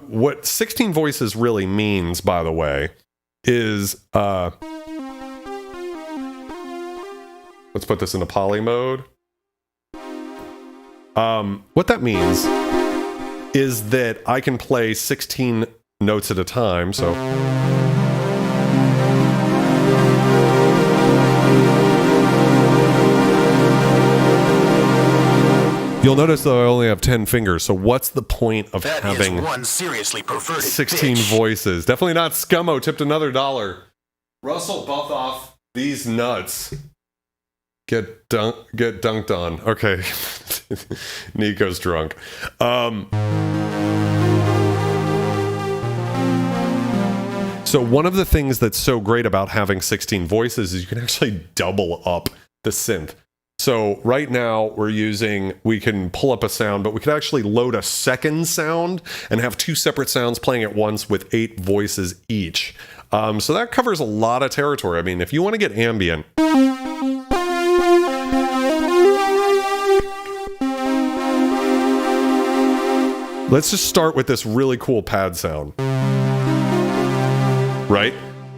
what 16 voices really means, by the way, is... let's put this into poly mode. What that means is that I can play 16 notes at a time, so... You'll notice though I only have 10 fingers, so what's the point of having one seriously perverted 16 bitch. voices? Definitely not Scummo, tipped another $1. Russell Bothoff, these nuts. Get dunked on. Okay. Nico's drunk. So one of the things that's so great about having 16 voices is you can actually double up the synth. So right now we can pull up a sound, but we could actually load a second sound and have two separate sounds playing at once with 8 voices each. So that covers a lot of territory. I mean, if you want to get ambient... Let's just start with this really cool pad sound. Right?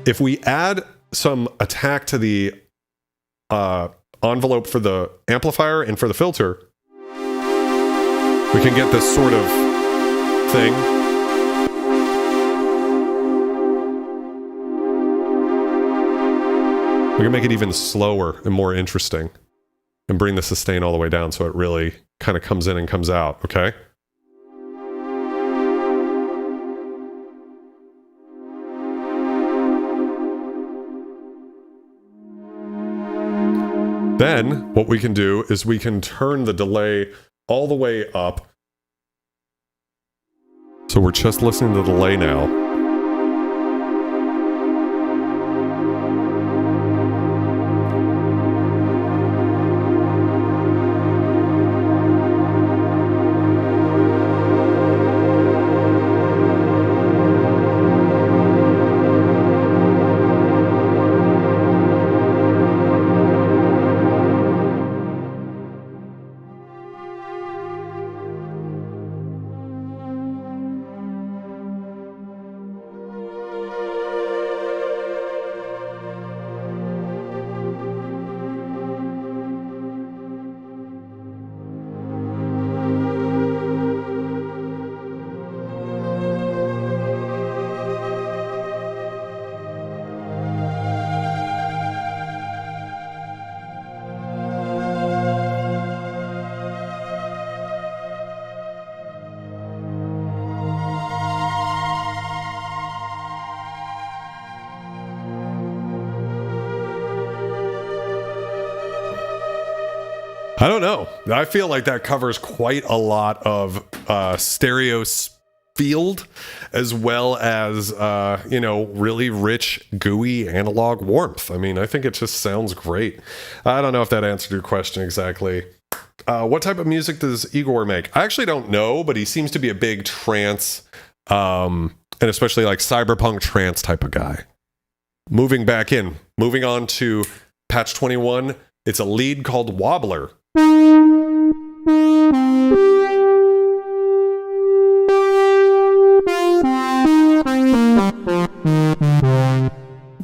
If we add some attack to the envelope for the amplifier and for the filter, we can get this sort of thing. We can make it even slower and more interesting and bring the sustain all the way down so it really kind of comes in and comes out, okay? Then, what we can do is we can turn the delay all the way up. So we're just listening to the delay now. I don't know. I feel like that covers quite a lot of stereo field, as well as really rich, gooey analog warmth. I mean, I think it just sounds great. I don't know if that answered your question exactly. What type of music does Igor make? I actually don't know, but he seems to be a big trance, and especially like cyberpunk trance type of guy. Moving on to patch 21. It's a lead called Wobbler.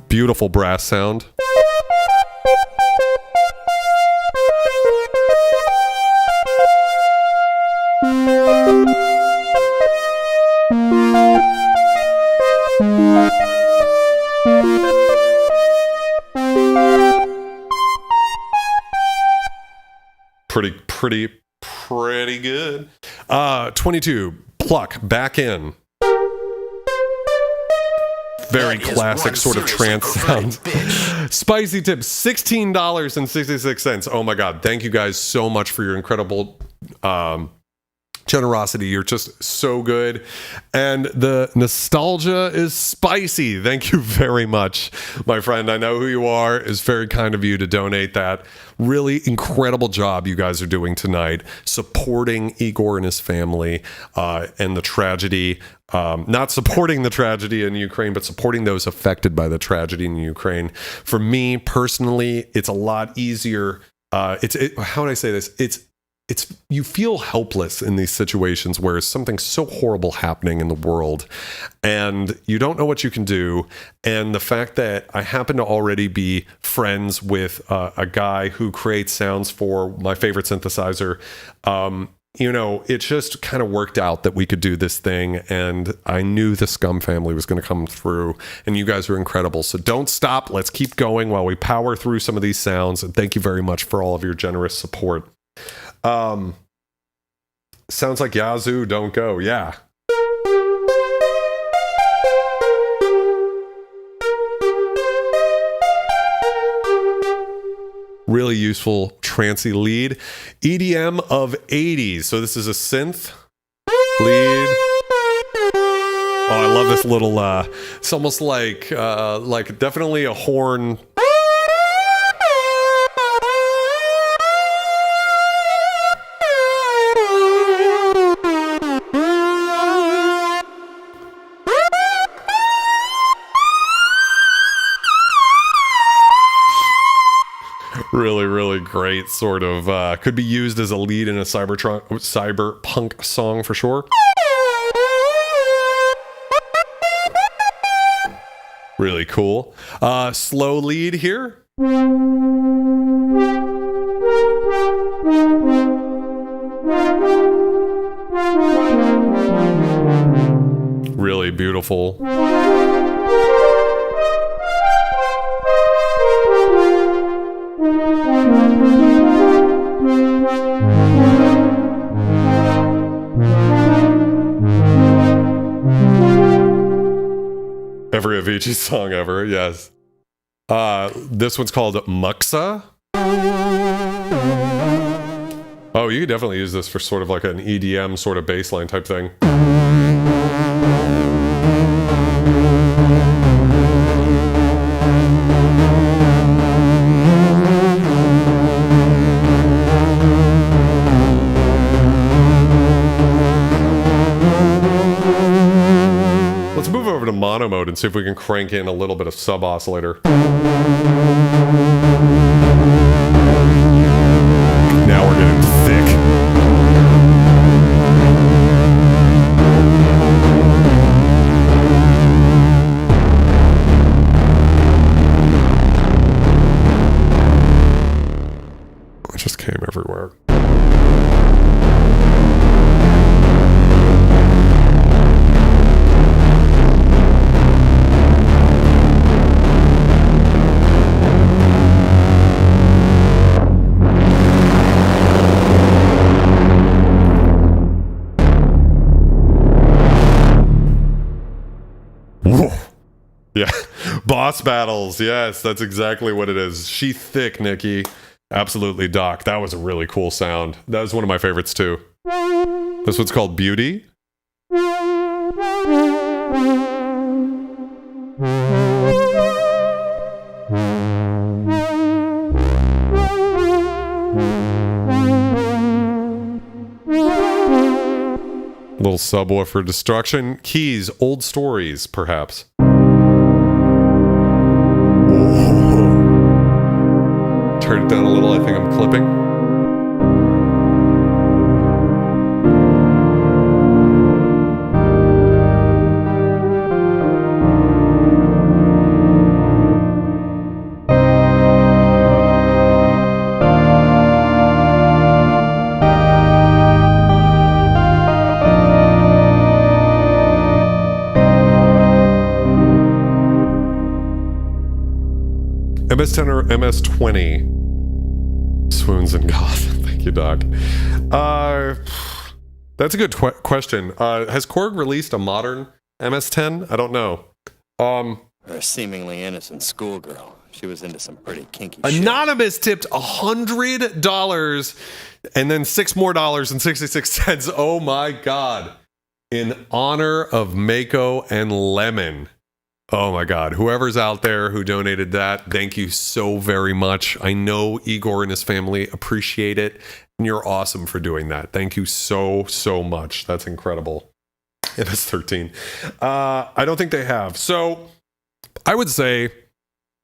Beautiful brass sound. Pretty good. 22, Pluck, back in. Very classic sort of trance sound. Spicy tip, $16.66. Oh my God. Thank you guys so much for your incredible generosity. You're just so good. And the nostalgia is spicy. Thank you very much, my friend. I know who you are. It's very kind of you to donate that. Really incredible job you guys are doing tonight, supporting Igor and his family and the tragedy. Not supporting the tragedy in Ukraine, but supporting those affected by the tragedy in Ukraine. For me personally, it's a lot easier. How would I say this? It's you feel helpless in these situations where there's something so horrible happening in the world and you don't know what you can do. And the fact that I happen to already be friends with a guy who creates sounds for my favorite synthesizer, it just kind of worked out that we could do this thing. And I knew the SCUM family was going to come through, and you guys are incredible. So don't stop. Let's keep going while we power through some of these sounds. And thank you very much for all of your generous support. Sounds like Yazoo, don't go. Yeah. Really useful trancey lead. EDM of 80s. So this is a synth lead. Oh, I love this little it's almost like definitely a horn. Really great sort of could be used as a lead in a cyberpunk song for sure. Really cool. Slow lead here. Really beautiful. Every Avicii song ever, yes. This one's called Muxa. Oh, you could definitely use this for sort of like an EDM sort of bass line type thing. Mono mode and see if we can crank in a little bit of sub oscillator. Now we're getting thick. It just came everywhere. Yeah, boss battles. Yes, that's exactly what it is. She thick, Nikki. Absolutely, Doc. That was a really cool sound. That was one of my favorites too. This one's called Beauty. Little subwoofer destruction. Keys, old stories, perhaps. Whoa. Turn it down a little. I think I'm clipping. MS-10 or MS-20? Swoons and goth. Thank you, Doc. That's a good question. Has Korg released a modern MS-10? I don't know. Or a seemingly innocent schoolgirl. She was into some pretty kinky shit. Anonymous tipped $100 and then $6 more and 66 cents. Oh my God. In honor of Mako and Lemon. Oh my God. Whoever's out there who donated that, thank you so very much. I know Igor and his family appreciate it, and you're awesome for doing that. Thank you so, so much. That's incredible. MS-13. I don't think they have. So I would say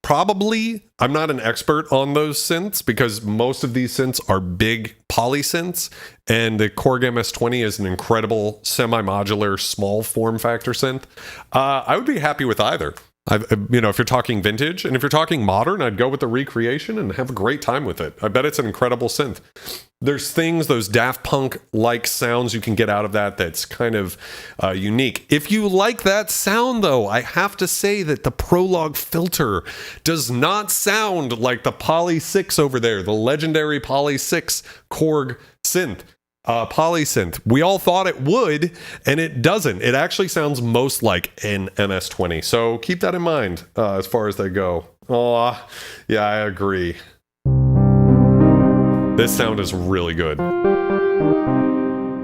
probably, I'm not an expert on those synths because most of these synths are big poly synths, and the Korg MS-20 is an incredible semi-modular small form factor synth. I would be happy with either. If you're talking vintage, and if you're talking modern, I'd go with the recreation and have a great time with it. I bet it's an incredible synth. There's things, those Daft Punk-like sounds you can get out of that that's kind of unique. If you like that sound, though, I have to say that the Prologue filter does not sound like the Poly 6 over there, the legendary Poly 6 Korg synth. Polysynth. We all thought it would, and it doesn't. It actually sounds most like an MS-20. So keep that in mind as far as they go. Oh, yeah, I agree. This sound is really good.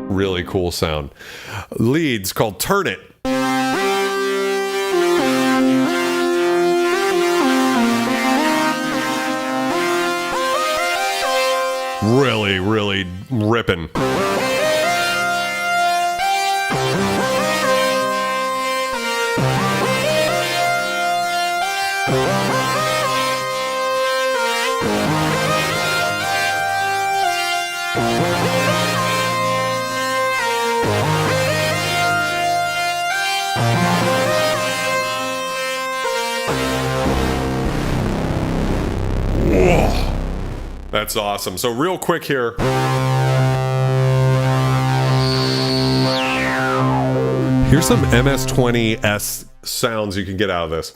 Really cool sound. Leads called Turn It. Really, really ripping. Whoa. That's awesome. So real quick here. Here's some MS-20S sounds you can get out of this.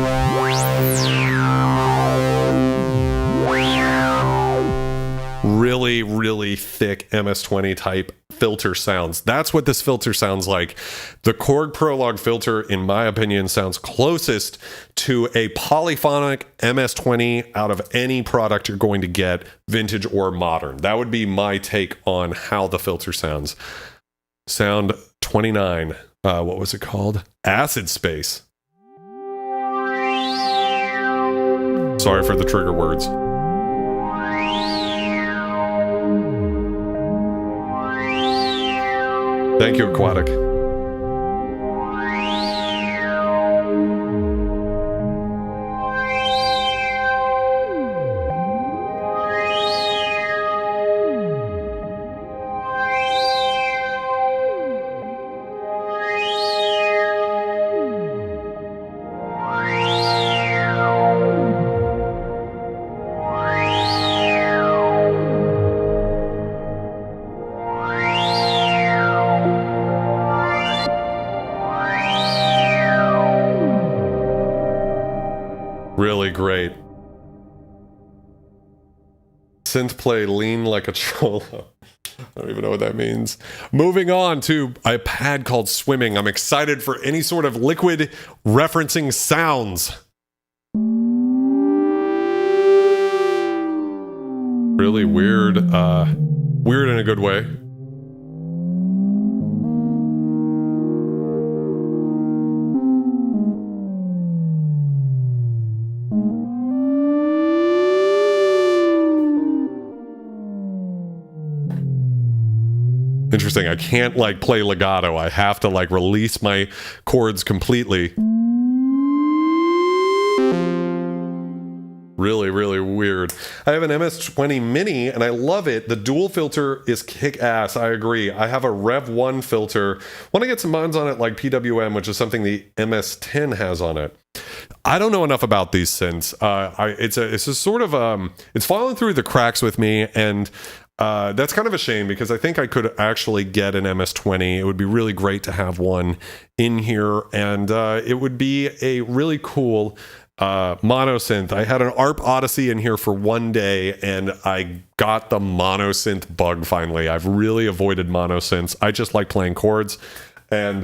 Really, really thick MS-20 type filter sounds. That's what this filter sounds like. The Korg Prologue filter, in my opinion, sounds closest to a polyphonic MS-20 out of any product you're going to get, vintage or modern. That would be my take on how the filter sounds. Sound 29. What was it called? Acid Space. Sorry for the trigger words. Thank you, Aquatic. Really great. Synth play lean like a cholo. I don't even know what that means. Moving on to a pad called Swimming. I'm excited for any sort of liquid referencing sounds. Really weird, weird in a good way. Interesting. I can't like play legato. I have to like release my chords completely. Really, really weird. I have an MS-20 Mini and I love it. The dual filter is kick-ass. I agree. I have a Rev 1 filter. Want to get some mods on it like PWM, which is something the MS-10 has on it. I don't know enough about these synths. It's a sort of it's falling through the cracks with me, and that's kind of a shame because I think I could actually get an MS-20. It would be really great to have one in here, and it would be a really cool mono synth. I had an ARP Odyssey in here for one day, and I got the mono synth bug finally. I've really avoided mono synths. I just like playing chords. And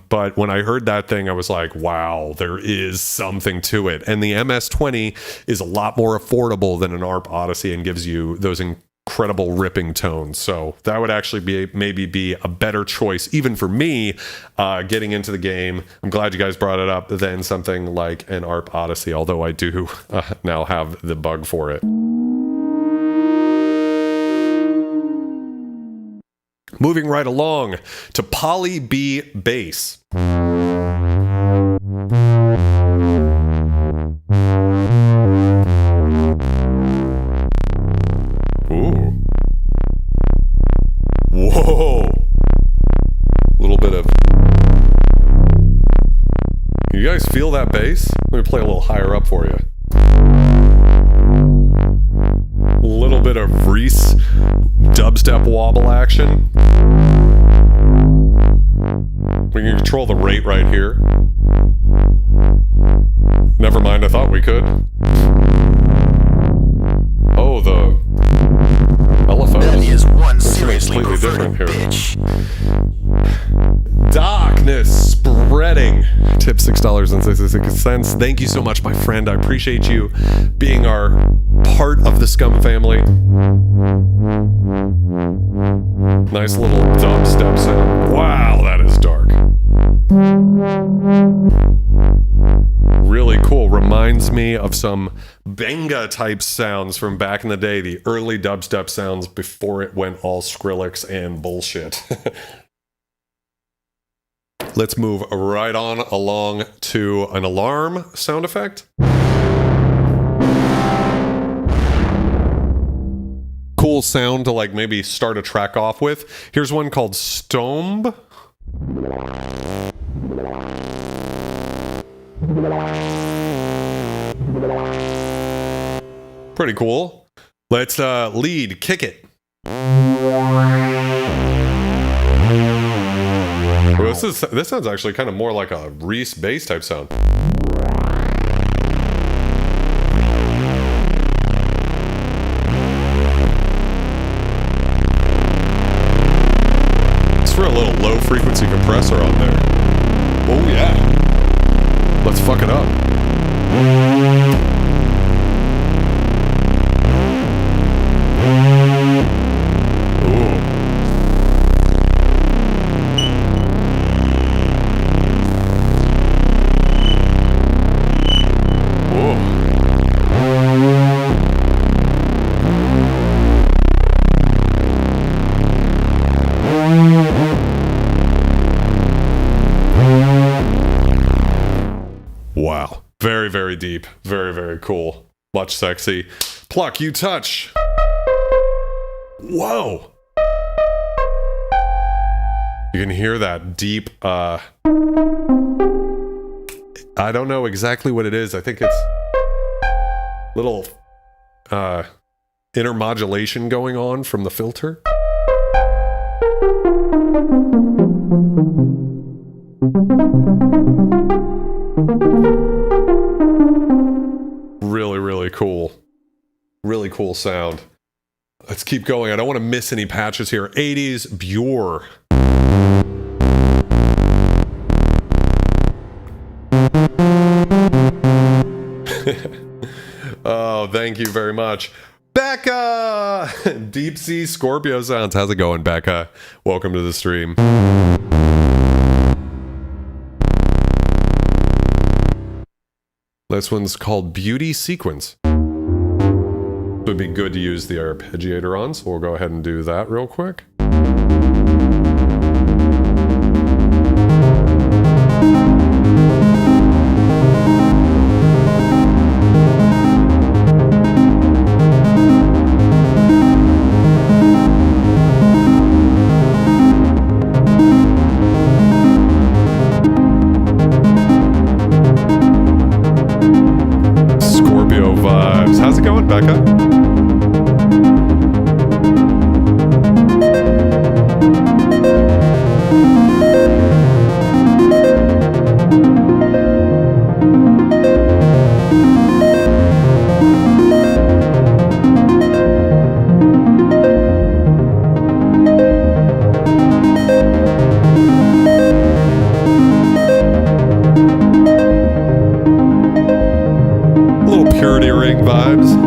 but when I heard that thing, I was like, wow, there is something to it. And the MS-20 is a lot more affordable than an ARP Odyssey and gives you those incredible ripping tones. So that would actually be maybe be a better choice, even for me, getting into the game. I'm glad you guys brought it up, than something like an ARP Odyssey, although I do now have the bug for it. Moving right along to Poly B Bass. Ooh. Whoa. A little bit of... Can you guys feel that bass? Let me play a little higher up for you. A little bit of Reese dubstep wobble action. We can control the rate right here. Never mind, I thought we could. Oh, the LFOs. That is one This is seriously completely perverted different here. bitch. Darkness spreading. Tip $6.66. Thank you so much, my friend. I appreciate you being our part of the SCUM family. Nice little dubstep sound. Wow, that is dark. Really cool. Reminds me of some Benga type sounds from back in the day, the early dubstep sounds before it went all Skrillex and bullshit. Let's move right on along to an alarm sound effect. Cool sound to like maybe start a track off with. Here's one called Stomb. Pretty cool. Let's lead, kick it. Well, this sounds actually kind of more like a Reese bass type sound. Let's throw a little low frequency compressor on there. Oh yeah. Let's fuck it up. Wow. Very, very deep. Very, very cool. Much sexy. Pluck, you touch. Whoa. You can hear that deep, I don't know exactly what it is. I think it's little, intermodulation going on from the filter. Really, really cool. Really cool sound. Let's keep going. I don't want to miss any patches here. 80s Bure. Oh, thank you very much. Becca! Deep Sea Scorpio Sounds. How's it going, Becca? Welcome to the stream. This one's called Beauty Sequence. It would be good to use the arpeggiator on, so we'll go ahead and do that real quick. How's it going, Becca? Purity ring vibes.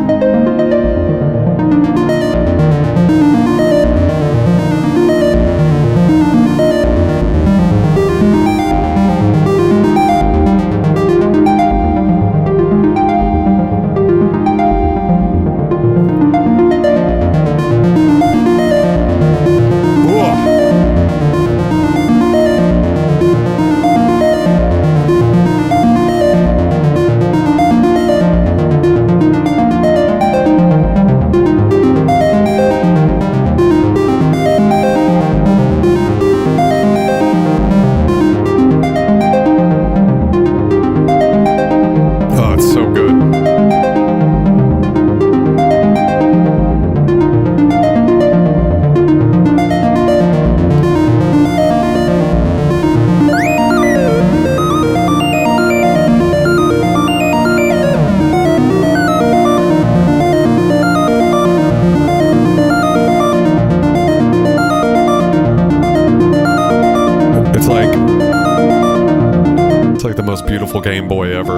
It's like the most beautiful Game Boy ever.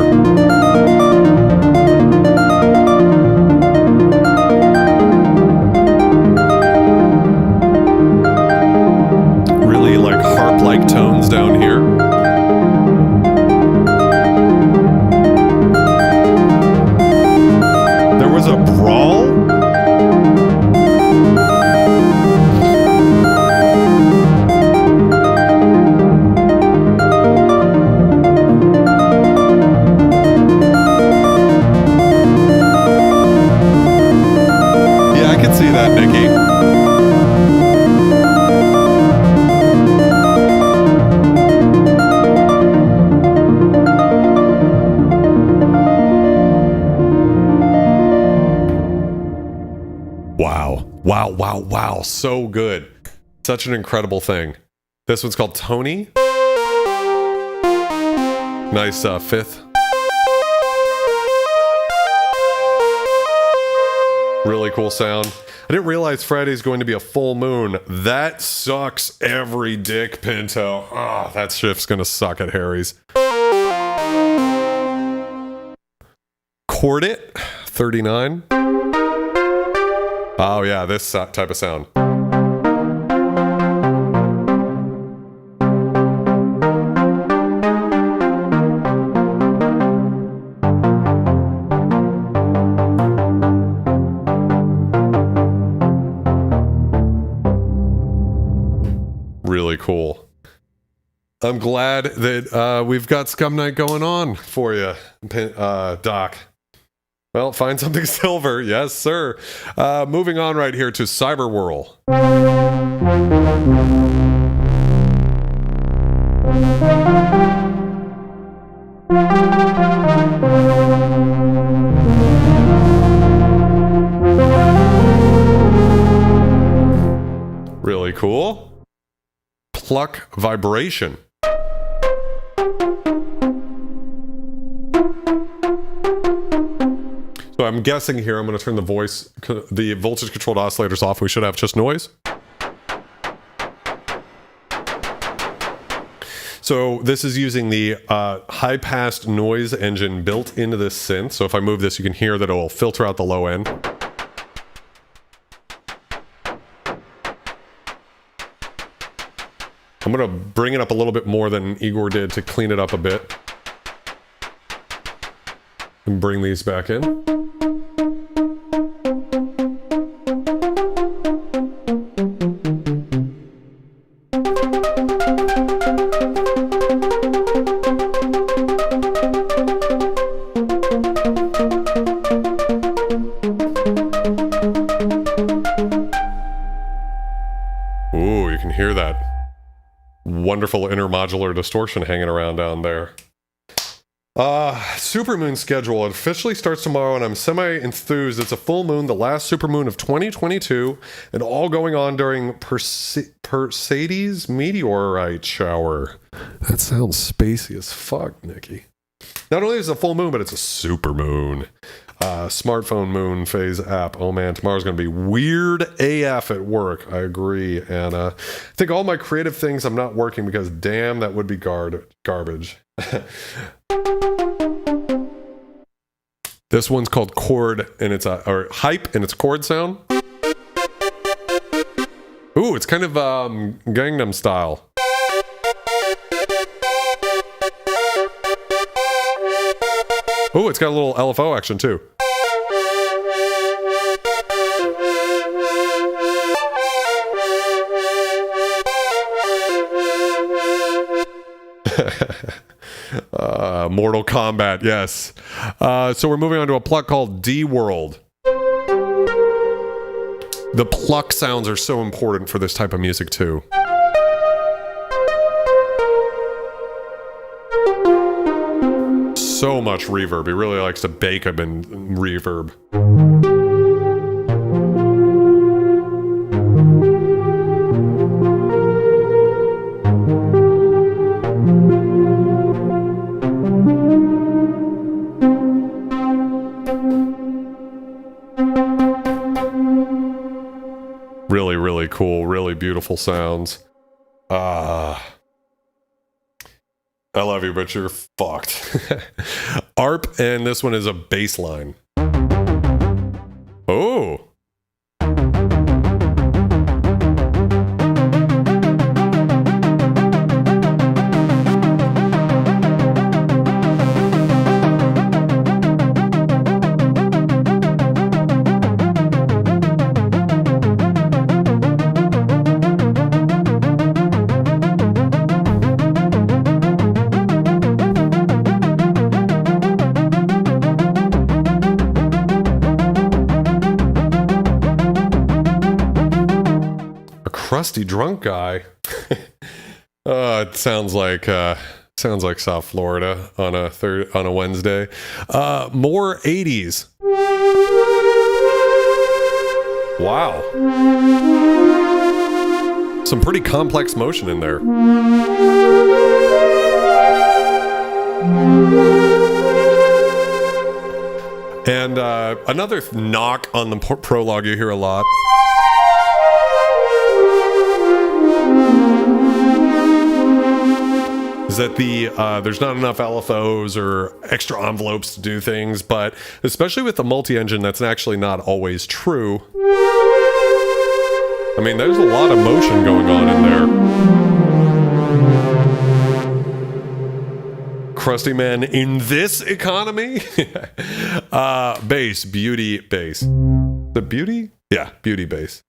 Really like harp-like tones down here. There was a brawl? See that, Nikki. Wow. Wow, wow, wow. So good. Such an incredible thing. This one's called Tony. Nice fifth. Really cool sound. I didn't realize Friday's going to be a full moon. That sucks every dick, Pinto. Oh, that shift's gonna suck at Harry's. Chord it, 39. Oh yeah, this type of sound. Really cool. I'm glad that we've got Scum Night going on for you, Doc. Well, find something silver. Yes, sir. Moving on right here to Cyber Whirl. Really cool. Pluck Vibration. So I'm guessing here, I'm going to turn the voltage controlled oscillators off. We should have just noise. So this is using the high passed noise engine built into this synth. So if I move this, you can hear that it will filter out the low end. I'm gonna bring it up a little bit more than Igor did to clean it up a bit. And bring these back in. Ooh, you can hear that wonderful intermodular distortion hanging around down there. Supermoon schedule. It officially starts tomorrow and I'm semi-enthused. It's a full moon, the last supermoon of 2022, and all going on during Perseids meteorite shower. That sounds spacey as fuck, Nikki. Not only is it a full moon, but it's a supermoon. Smartphone moon phase app. Oh man, tomorrow's going to be weird AF at work. I agree. And I think all my creative things I'm not working because damn, that would be garbage. This one's called chord, and it's or hype, and it's chord sound. Ooh, it's kind of Gangnam Style. Ooh, it's got a little LFO action too. Mortal Kombat, yes. So we're moving on to a pluck called D-World. The pluck sounds are so important for this type of music too. So much reverb. He really likes to bake them in reverb. Really, really cool, really beautiful sounds. I love you, but you're fucked. ARP, and this one is a bass line. Oh. Crusty drunk guy. It sounds like South Florida on a Wednesday. More 80s. Wow. Some pretty complex motion in there. And another knock on the prologue you hear a lot. Is that there's not enough LFOs or extra envelopes to do things, but especially with the multi-engine, that's actually not always true. I mean, there's a lot of motion going on in there. Crusty man in this economy? Bass, beauty bass. The beauty? Yeah, beauty bass.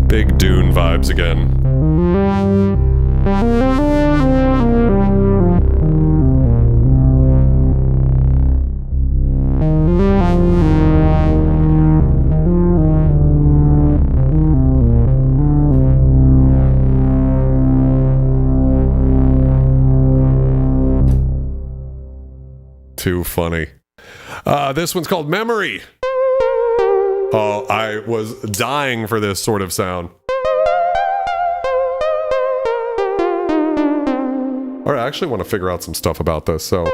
Big Dune vibes again. Too funny. This one's called Memory. Oh, I was dying for this sort of sound. All right, I actually want to figure out some stuff about this, so.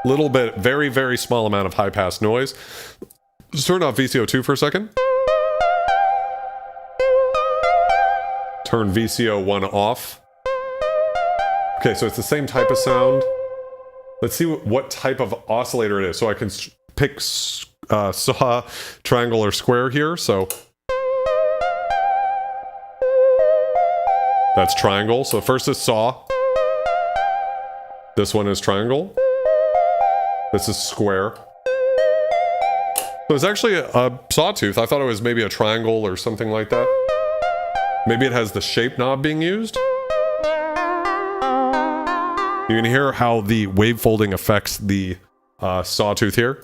Little bit, very, very small amount of high pass noise. Just turn off VCO2 for a second. Turn VCO1 off. Okay, so it's the same type of sound. Let's see what type of oscillator it is. So I can pick saw, triangle, or square here. So that's triangle. So first is saw. This one is triangle. This is square. So it's actually a sawtooth. I thought it was maybe a triangle or something like that. Maybe it has the shape knob being used. You can hear how the wave folding affects the sawtooth here.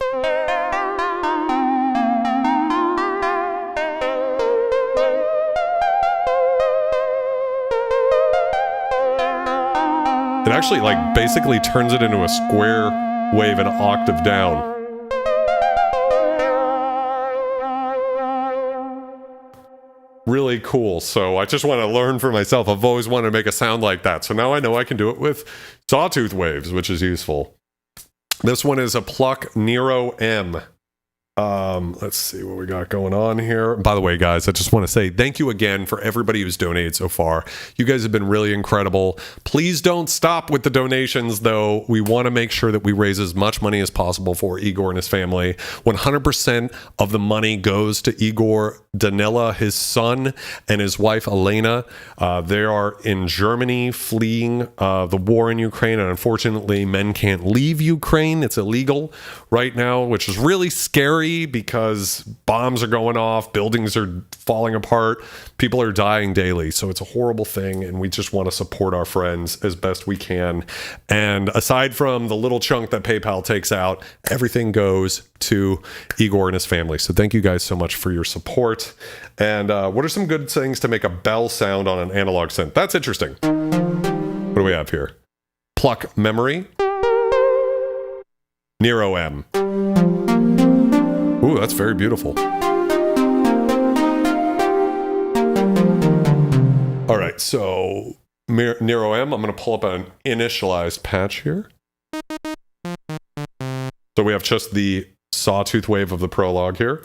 It actually like basically turns it into a square wave an octave down. Really cool. So I just want to learn for myself. I've always wanted to make a sound like that. So now I know I can do it with sawtooth waves, which is useful. This one is a Pluck Nero M. Let's see what we got going on here. By the way, guys, I just want to say thank you again for everybody who's donated so far. You guys have been really incredible. Please don't stop with the donations, though. We want to make sure that we raise as much money as possible for Igor and his family. 100% of the money goes to Igor, Danila, his son, and his wife, Elena. They are in Germany fleeing the war in Ukraine, and unfortunately, men can't leave Ukraine. It's illegal right now, which is really scary because bombs are going off, buildings are falling apart, people are dying daily. So it's a horrible thing, and we just want to support our friends as best we can. And aside from the little chunk that PayPal takes out, everything goes to Igor and his family. So thank you guys so much for your support. And what are some good things to make a bell sound on an analog synth? That's interesting. What do we have here? Pluck Memory. Nero M. Ooh, that's very beautiful. All right, so Nero M, I'm going to pull up an initialized patch here. So we have just the sawtooth wave of the Prologue here.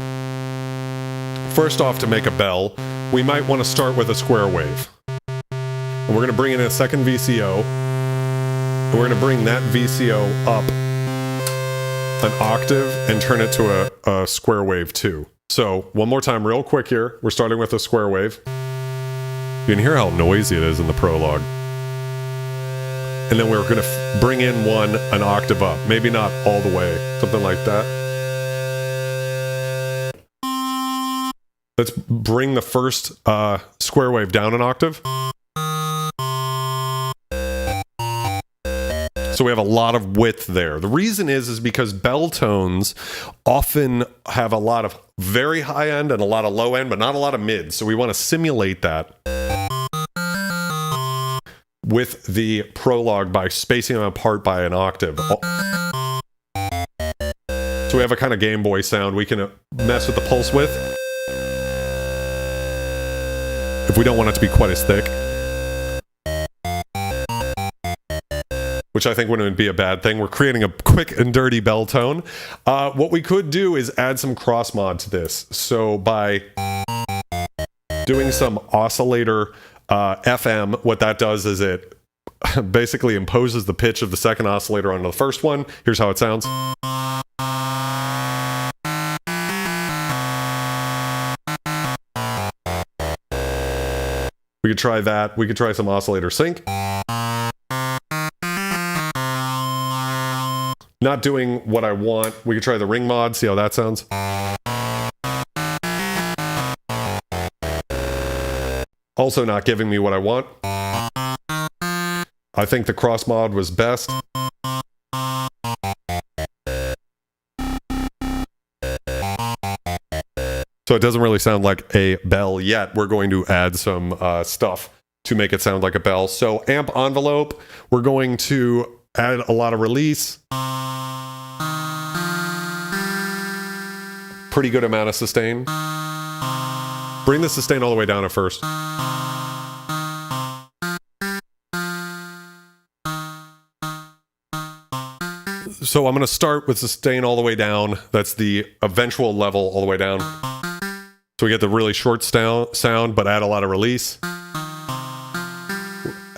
First off, to make a bell, we might want to start with a square wave. And we're going to bring in a second VCO. And we're going to bring that VCO up an octave and turn it to a square wave too. So one more time real quick here. We're starting with a square wave. You can hear how noisy it is in the Prologue. And then we're going to bring in an octave up. Maybe not all the way. Something like that. Let's bring the first square wave down an octave. So we have a lot of width there. The reason is because bell tones often have a lot of very high end and a lot of low end, but not a lot of mid. So we want to simulate that with the Prologue by spacing them apart by an octave. So we have a kind of Game Boy sound we can mess with the pulse width if we don't want it to be quite as thick. Which I think wouldn't be a bad thing. We're creating a quick and dirty bell tone. What we could do is add some cross mod to this. So by doing some oscillator FM, what that does is it basically imposes the pitch of the second oscillator onto the first one. Here's how it sounds. We could try that. We could try some oscillator sync. Not doing what I want. We could try the ring mod, see how that sounds. Also not giving me what I want. I think the cross mod was best. So it doesn't really sound like a bell yet. We're going to add some stuff to make it sound like a bell. So amp envelope, we're going to add a lot of release. Pretty good amount of sustain. Bring the sustain all the way down at first. So I'm going to start with sustain all the way down. That's the eventual level all the way down. So we get the really short sound, but add a lot of release.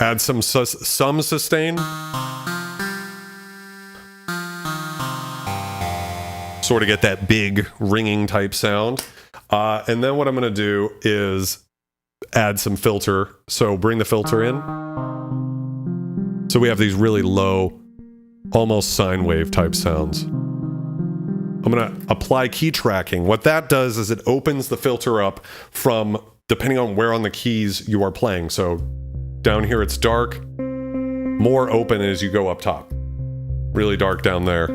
Add some sustain. Sort of get that big ringing type sound. And then what I'm going to do is add some filter. So bring the filter in. So we have these really low, almost sine wave type sounds. I'm going to apply key tracking. What that does is it opens the filter up from, depending on where on the keys you are playing. So down here it's dark, more open as you go up top. Really dark down there.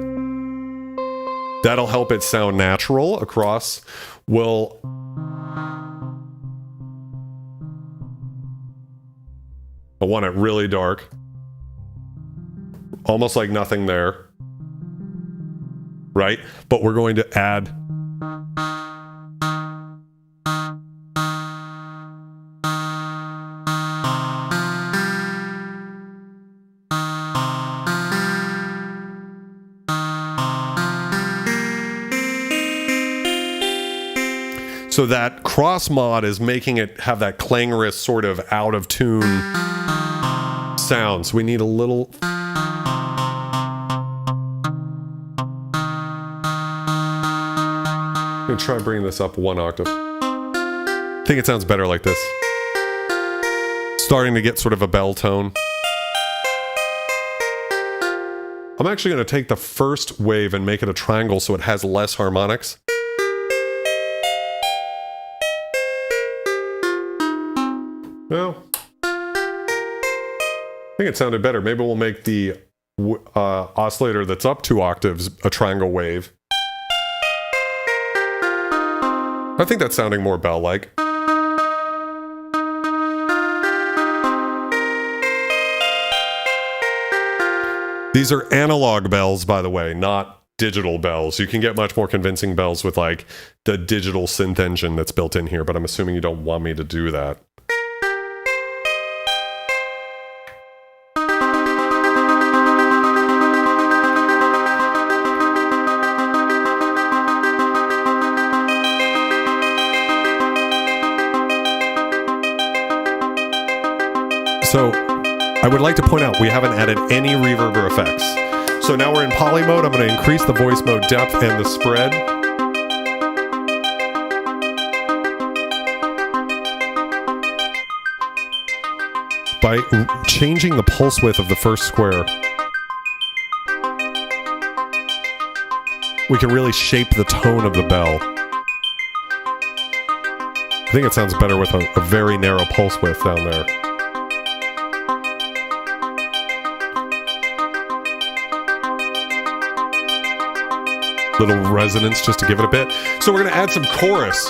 That'll help it sound natural across. I want it really dark. Almost like nothing there. Right? But we're going to add so that cross mod is making it have that clangorous sort of out of tune sound. So we need a little. I'm going to try bringing this up 1 octave. I think it sounds better like this. Starting to get sort of a bell tone. I'm actually going to take the first wave and make it a triangle so it has less harmonics. Well, I think it sounded better. Maybe we'll make the oscillator that's up 2 octaves a triangle wave. I think that's sounding more bell-like. These are analog bells, by the way, not digital bells. You can get much more convincing bells with like the digital synth engine that's built in here, but I'm assuming you don't want me to do that. So, I would like to point out we haven't added any reverb or effects. So now we're in poly mode. I'm going to increase the voice mode depth and the spread. By changing the pulse width of the first square, we can really shape the tone of the bell. I think it sounds better with a very narrow pulse width down there. Little resonance just to give it a bit. So we're going to add some chorus.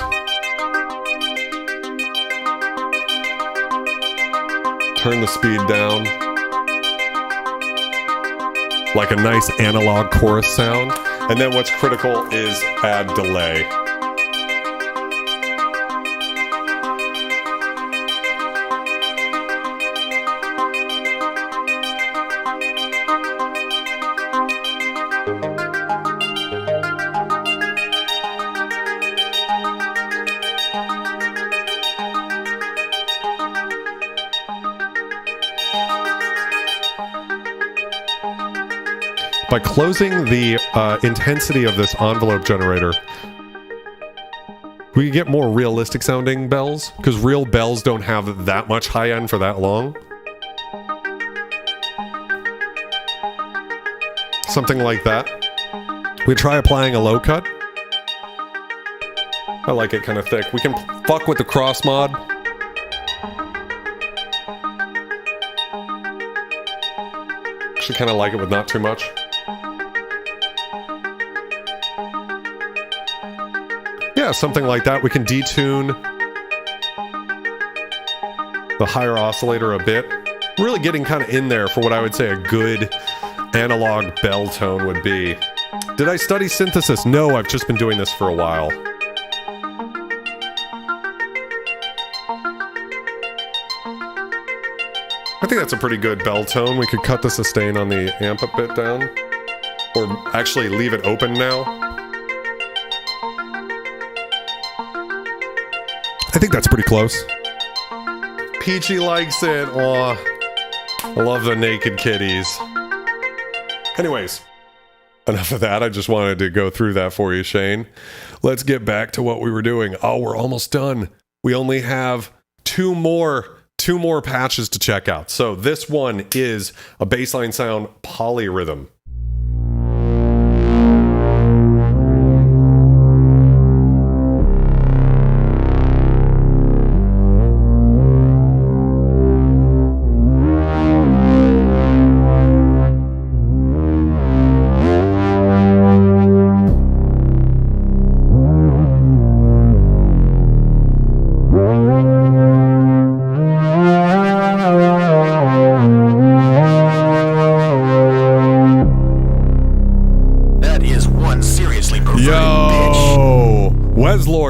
Turn the speed down. Like a nice analog chorus sound. And then what's critical is add delay. By closing the intensity of this envelope generator, we can get more realistic sounding bells, because real bells don't have that much high end for that long. Something like that. We try applying a low cut. I like it kind of thick. We can fuck with the cross mod. Actually kind of like it with not too much. Yeah, something like that. We can detune the higher oscillator a bit. Really getting kind of in there for what I would say a good analog bell tone would be. Did I study synthesis? No, I've just been doing this for a while. I think that's a pretty good bell tone. We could cut the sustain on the amp a bit down. Or actually leave it open now. I think that's pretty close. Peachy likes it. Aw. I love the naked kitties. Anyways, enough of that. I just wanted to go through that for you, Shane. Let's get back to what we were doing. Oh, we're almost done. We only have two more patches to check out. So this one is a baseline sound polyrhythm.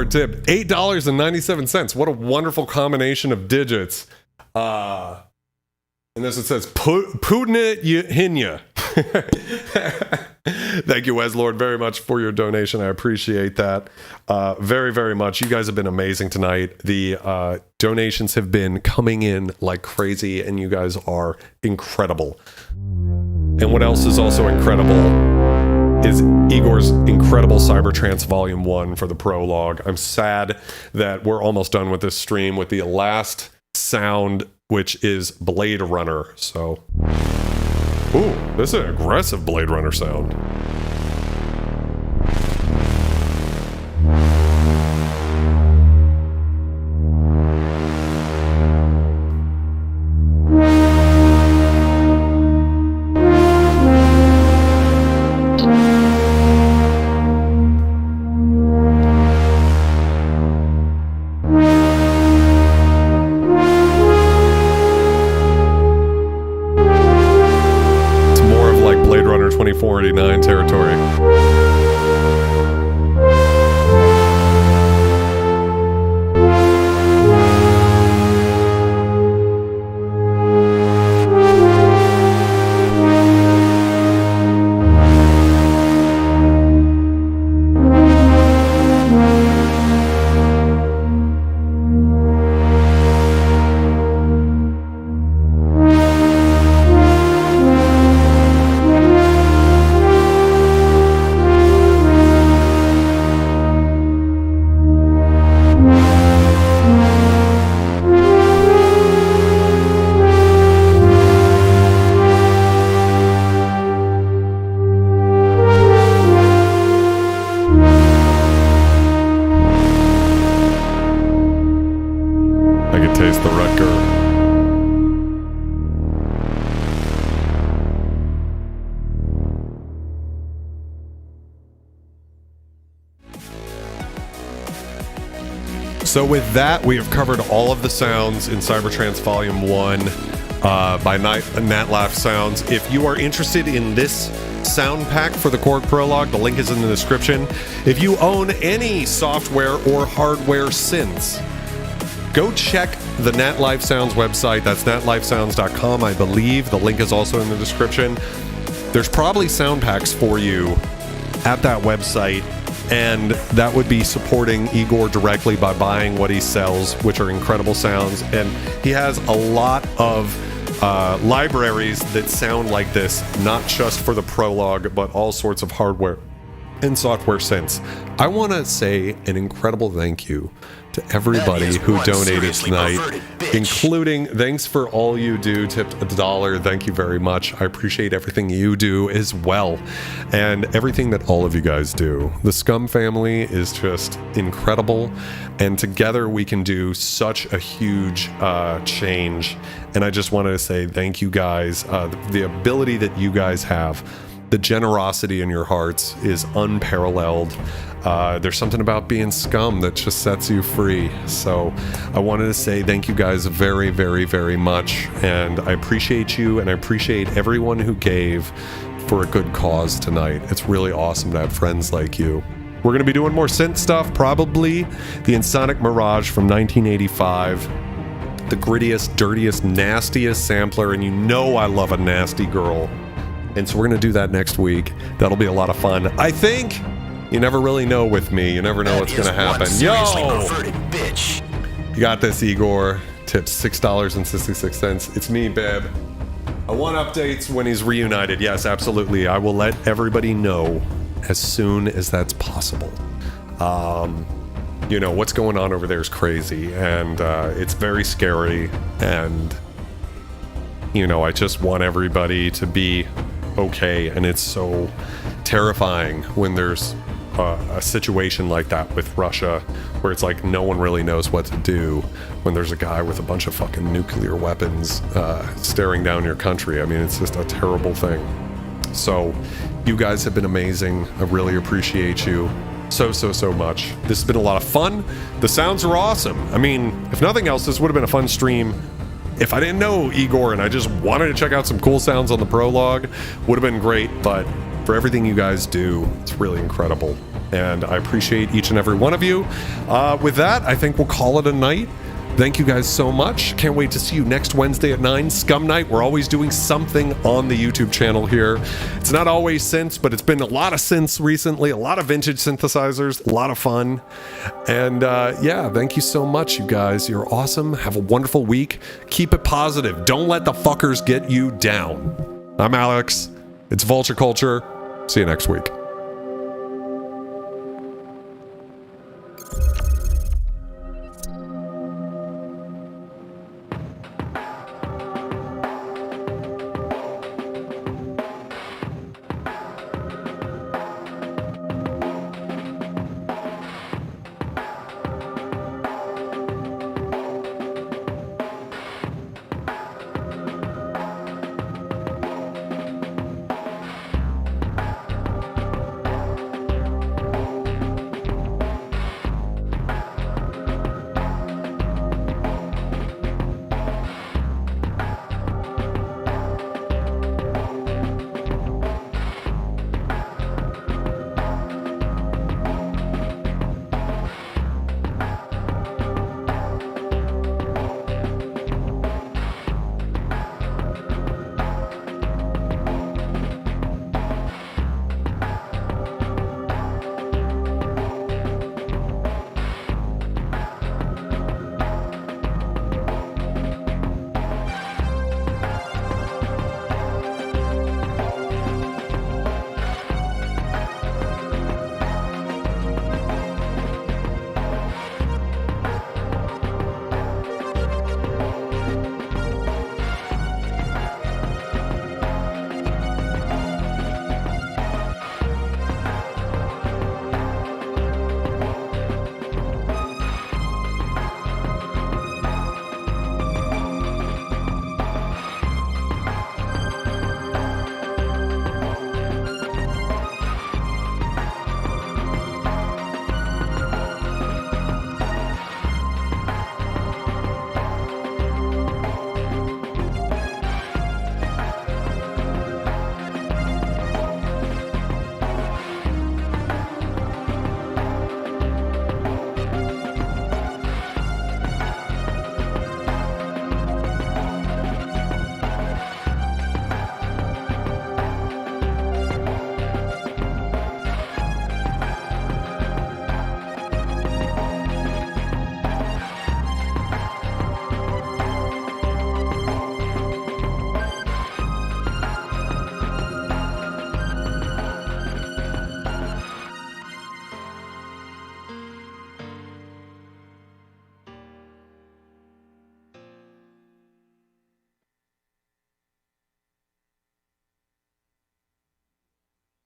Tip $8.97. What a wonderful combination of digits. And this it says Pudnit Hinya. Thank you, Weslord, very much for your donation. I appreciate that very, very much. You guys have been amazing tonight. The donations have been coming in like crazy, and you guys are incredible. And what else is also incredible is Igor's incredible Cybertrance Volume 1 for the prologue. I'm sad that we're almost done with this stream with the last sound, which is Blade Runner. So, ooh, this is an aggressive Blade Runner sound. It's more of like Blade Runner 2489 territory. I can taste the Rutger. So with that, we have covered all of the sounds in Cybertrance Volume 1 by Natlife Sounds. If you are interested in this sound pack for the Korg Prologue, the link is in the description. If you own any software or hardware synths, go check the Natlife Sounds website. That's natlifesounds.com, I believe. The link is also in the description. There's probably sound packs for you at that website, and that would be supporting Igor directly by buying what he sells, which are incredible sounds. And he has a lot of libraries that sound like this, not just for the prologue, but all sorts of hardware and software synths. I want to say an incredible thank you to everybody who donated tonight, including thanks for all you do, tipped $1. Thank you very much. I appreciate everything you do as well, and everything that all of you guys do. The SCUM family is just incredible, and together we can do such a huge change. And I just wanted to say thank you guys. The ability that you guys have, the generosity in your hearts is unparalleled. There's something about being SCUM that just sets you free. So I wanted to say thank you guys very, very, very much. And I appreciate you, and I appreciate everyone who gave for a good cause tonight. It's really awesome to have friends like you. We're going to be doing more synth stuff, probably the Insonic Mirage from 1985. The grittiest, dirtiest, nastiest sampler, and you know I love a nasty girl. And so we're going to do that next week. That'll be a lot of fun. I think. You never really know with me. You never know what's going to happen. Yo! Bitch. You got this, Igor. Tips $6.66. It's me, babe. I want updates when he's reunited. Yes, absolutely. I will let everybody know as soon as that's possible. You know, what's going on over there is crazy, and it's very scary, and, you know, I just want everybody to be okay, and it's so terrifying when there's a situation like that with Russia, where it's like no one really knows what to do when there's a guy with a bunch of fucking nuclear weapons staring down your country. I mean, it's just a terrible thing. So, you guys have been amazing. I really appreciate you so much. This has been a lot of fun. The sounds are awesome. I mean, if nothing else, this would have been a fun stream if I didn't know Igor and I just wanted to check out some cool sounds on the Prologue. Would have been great, but for everything you guys do, it's really incredible. And I appreciate each and every one of you. With that, I think we'll call it a night. Thank you guys so much. Can't wait to see you next Wednesday at 9, SCUM Night. We're always doing something on the YouTube channel here. It's not always synths, but it's been a lot of synths recently, a lot of vintage synthesizers, a lot of fun. And yeah, thank you so much, you guys. You're awesome. Have a wonderful week. Keep it positive. Don't let the fuckers get you down. I'm Alex. It's Vulture Culture. See you next week.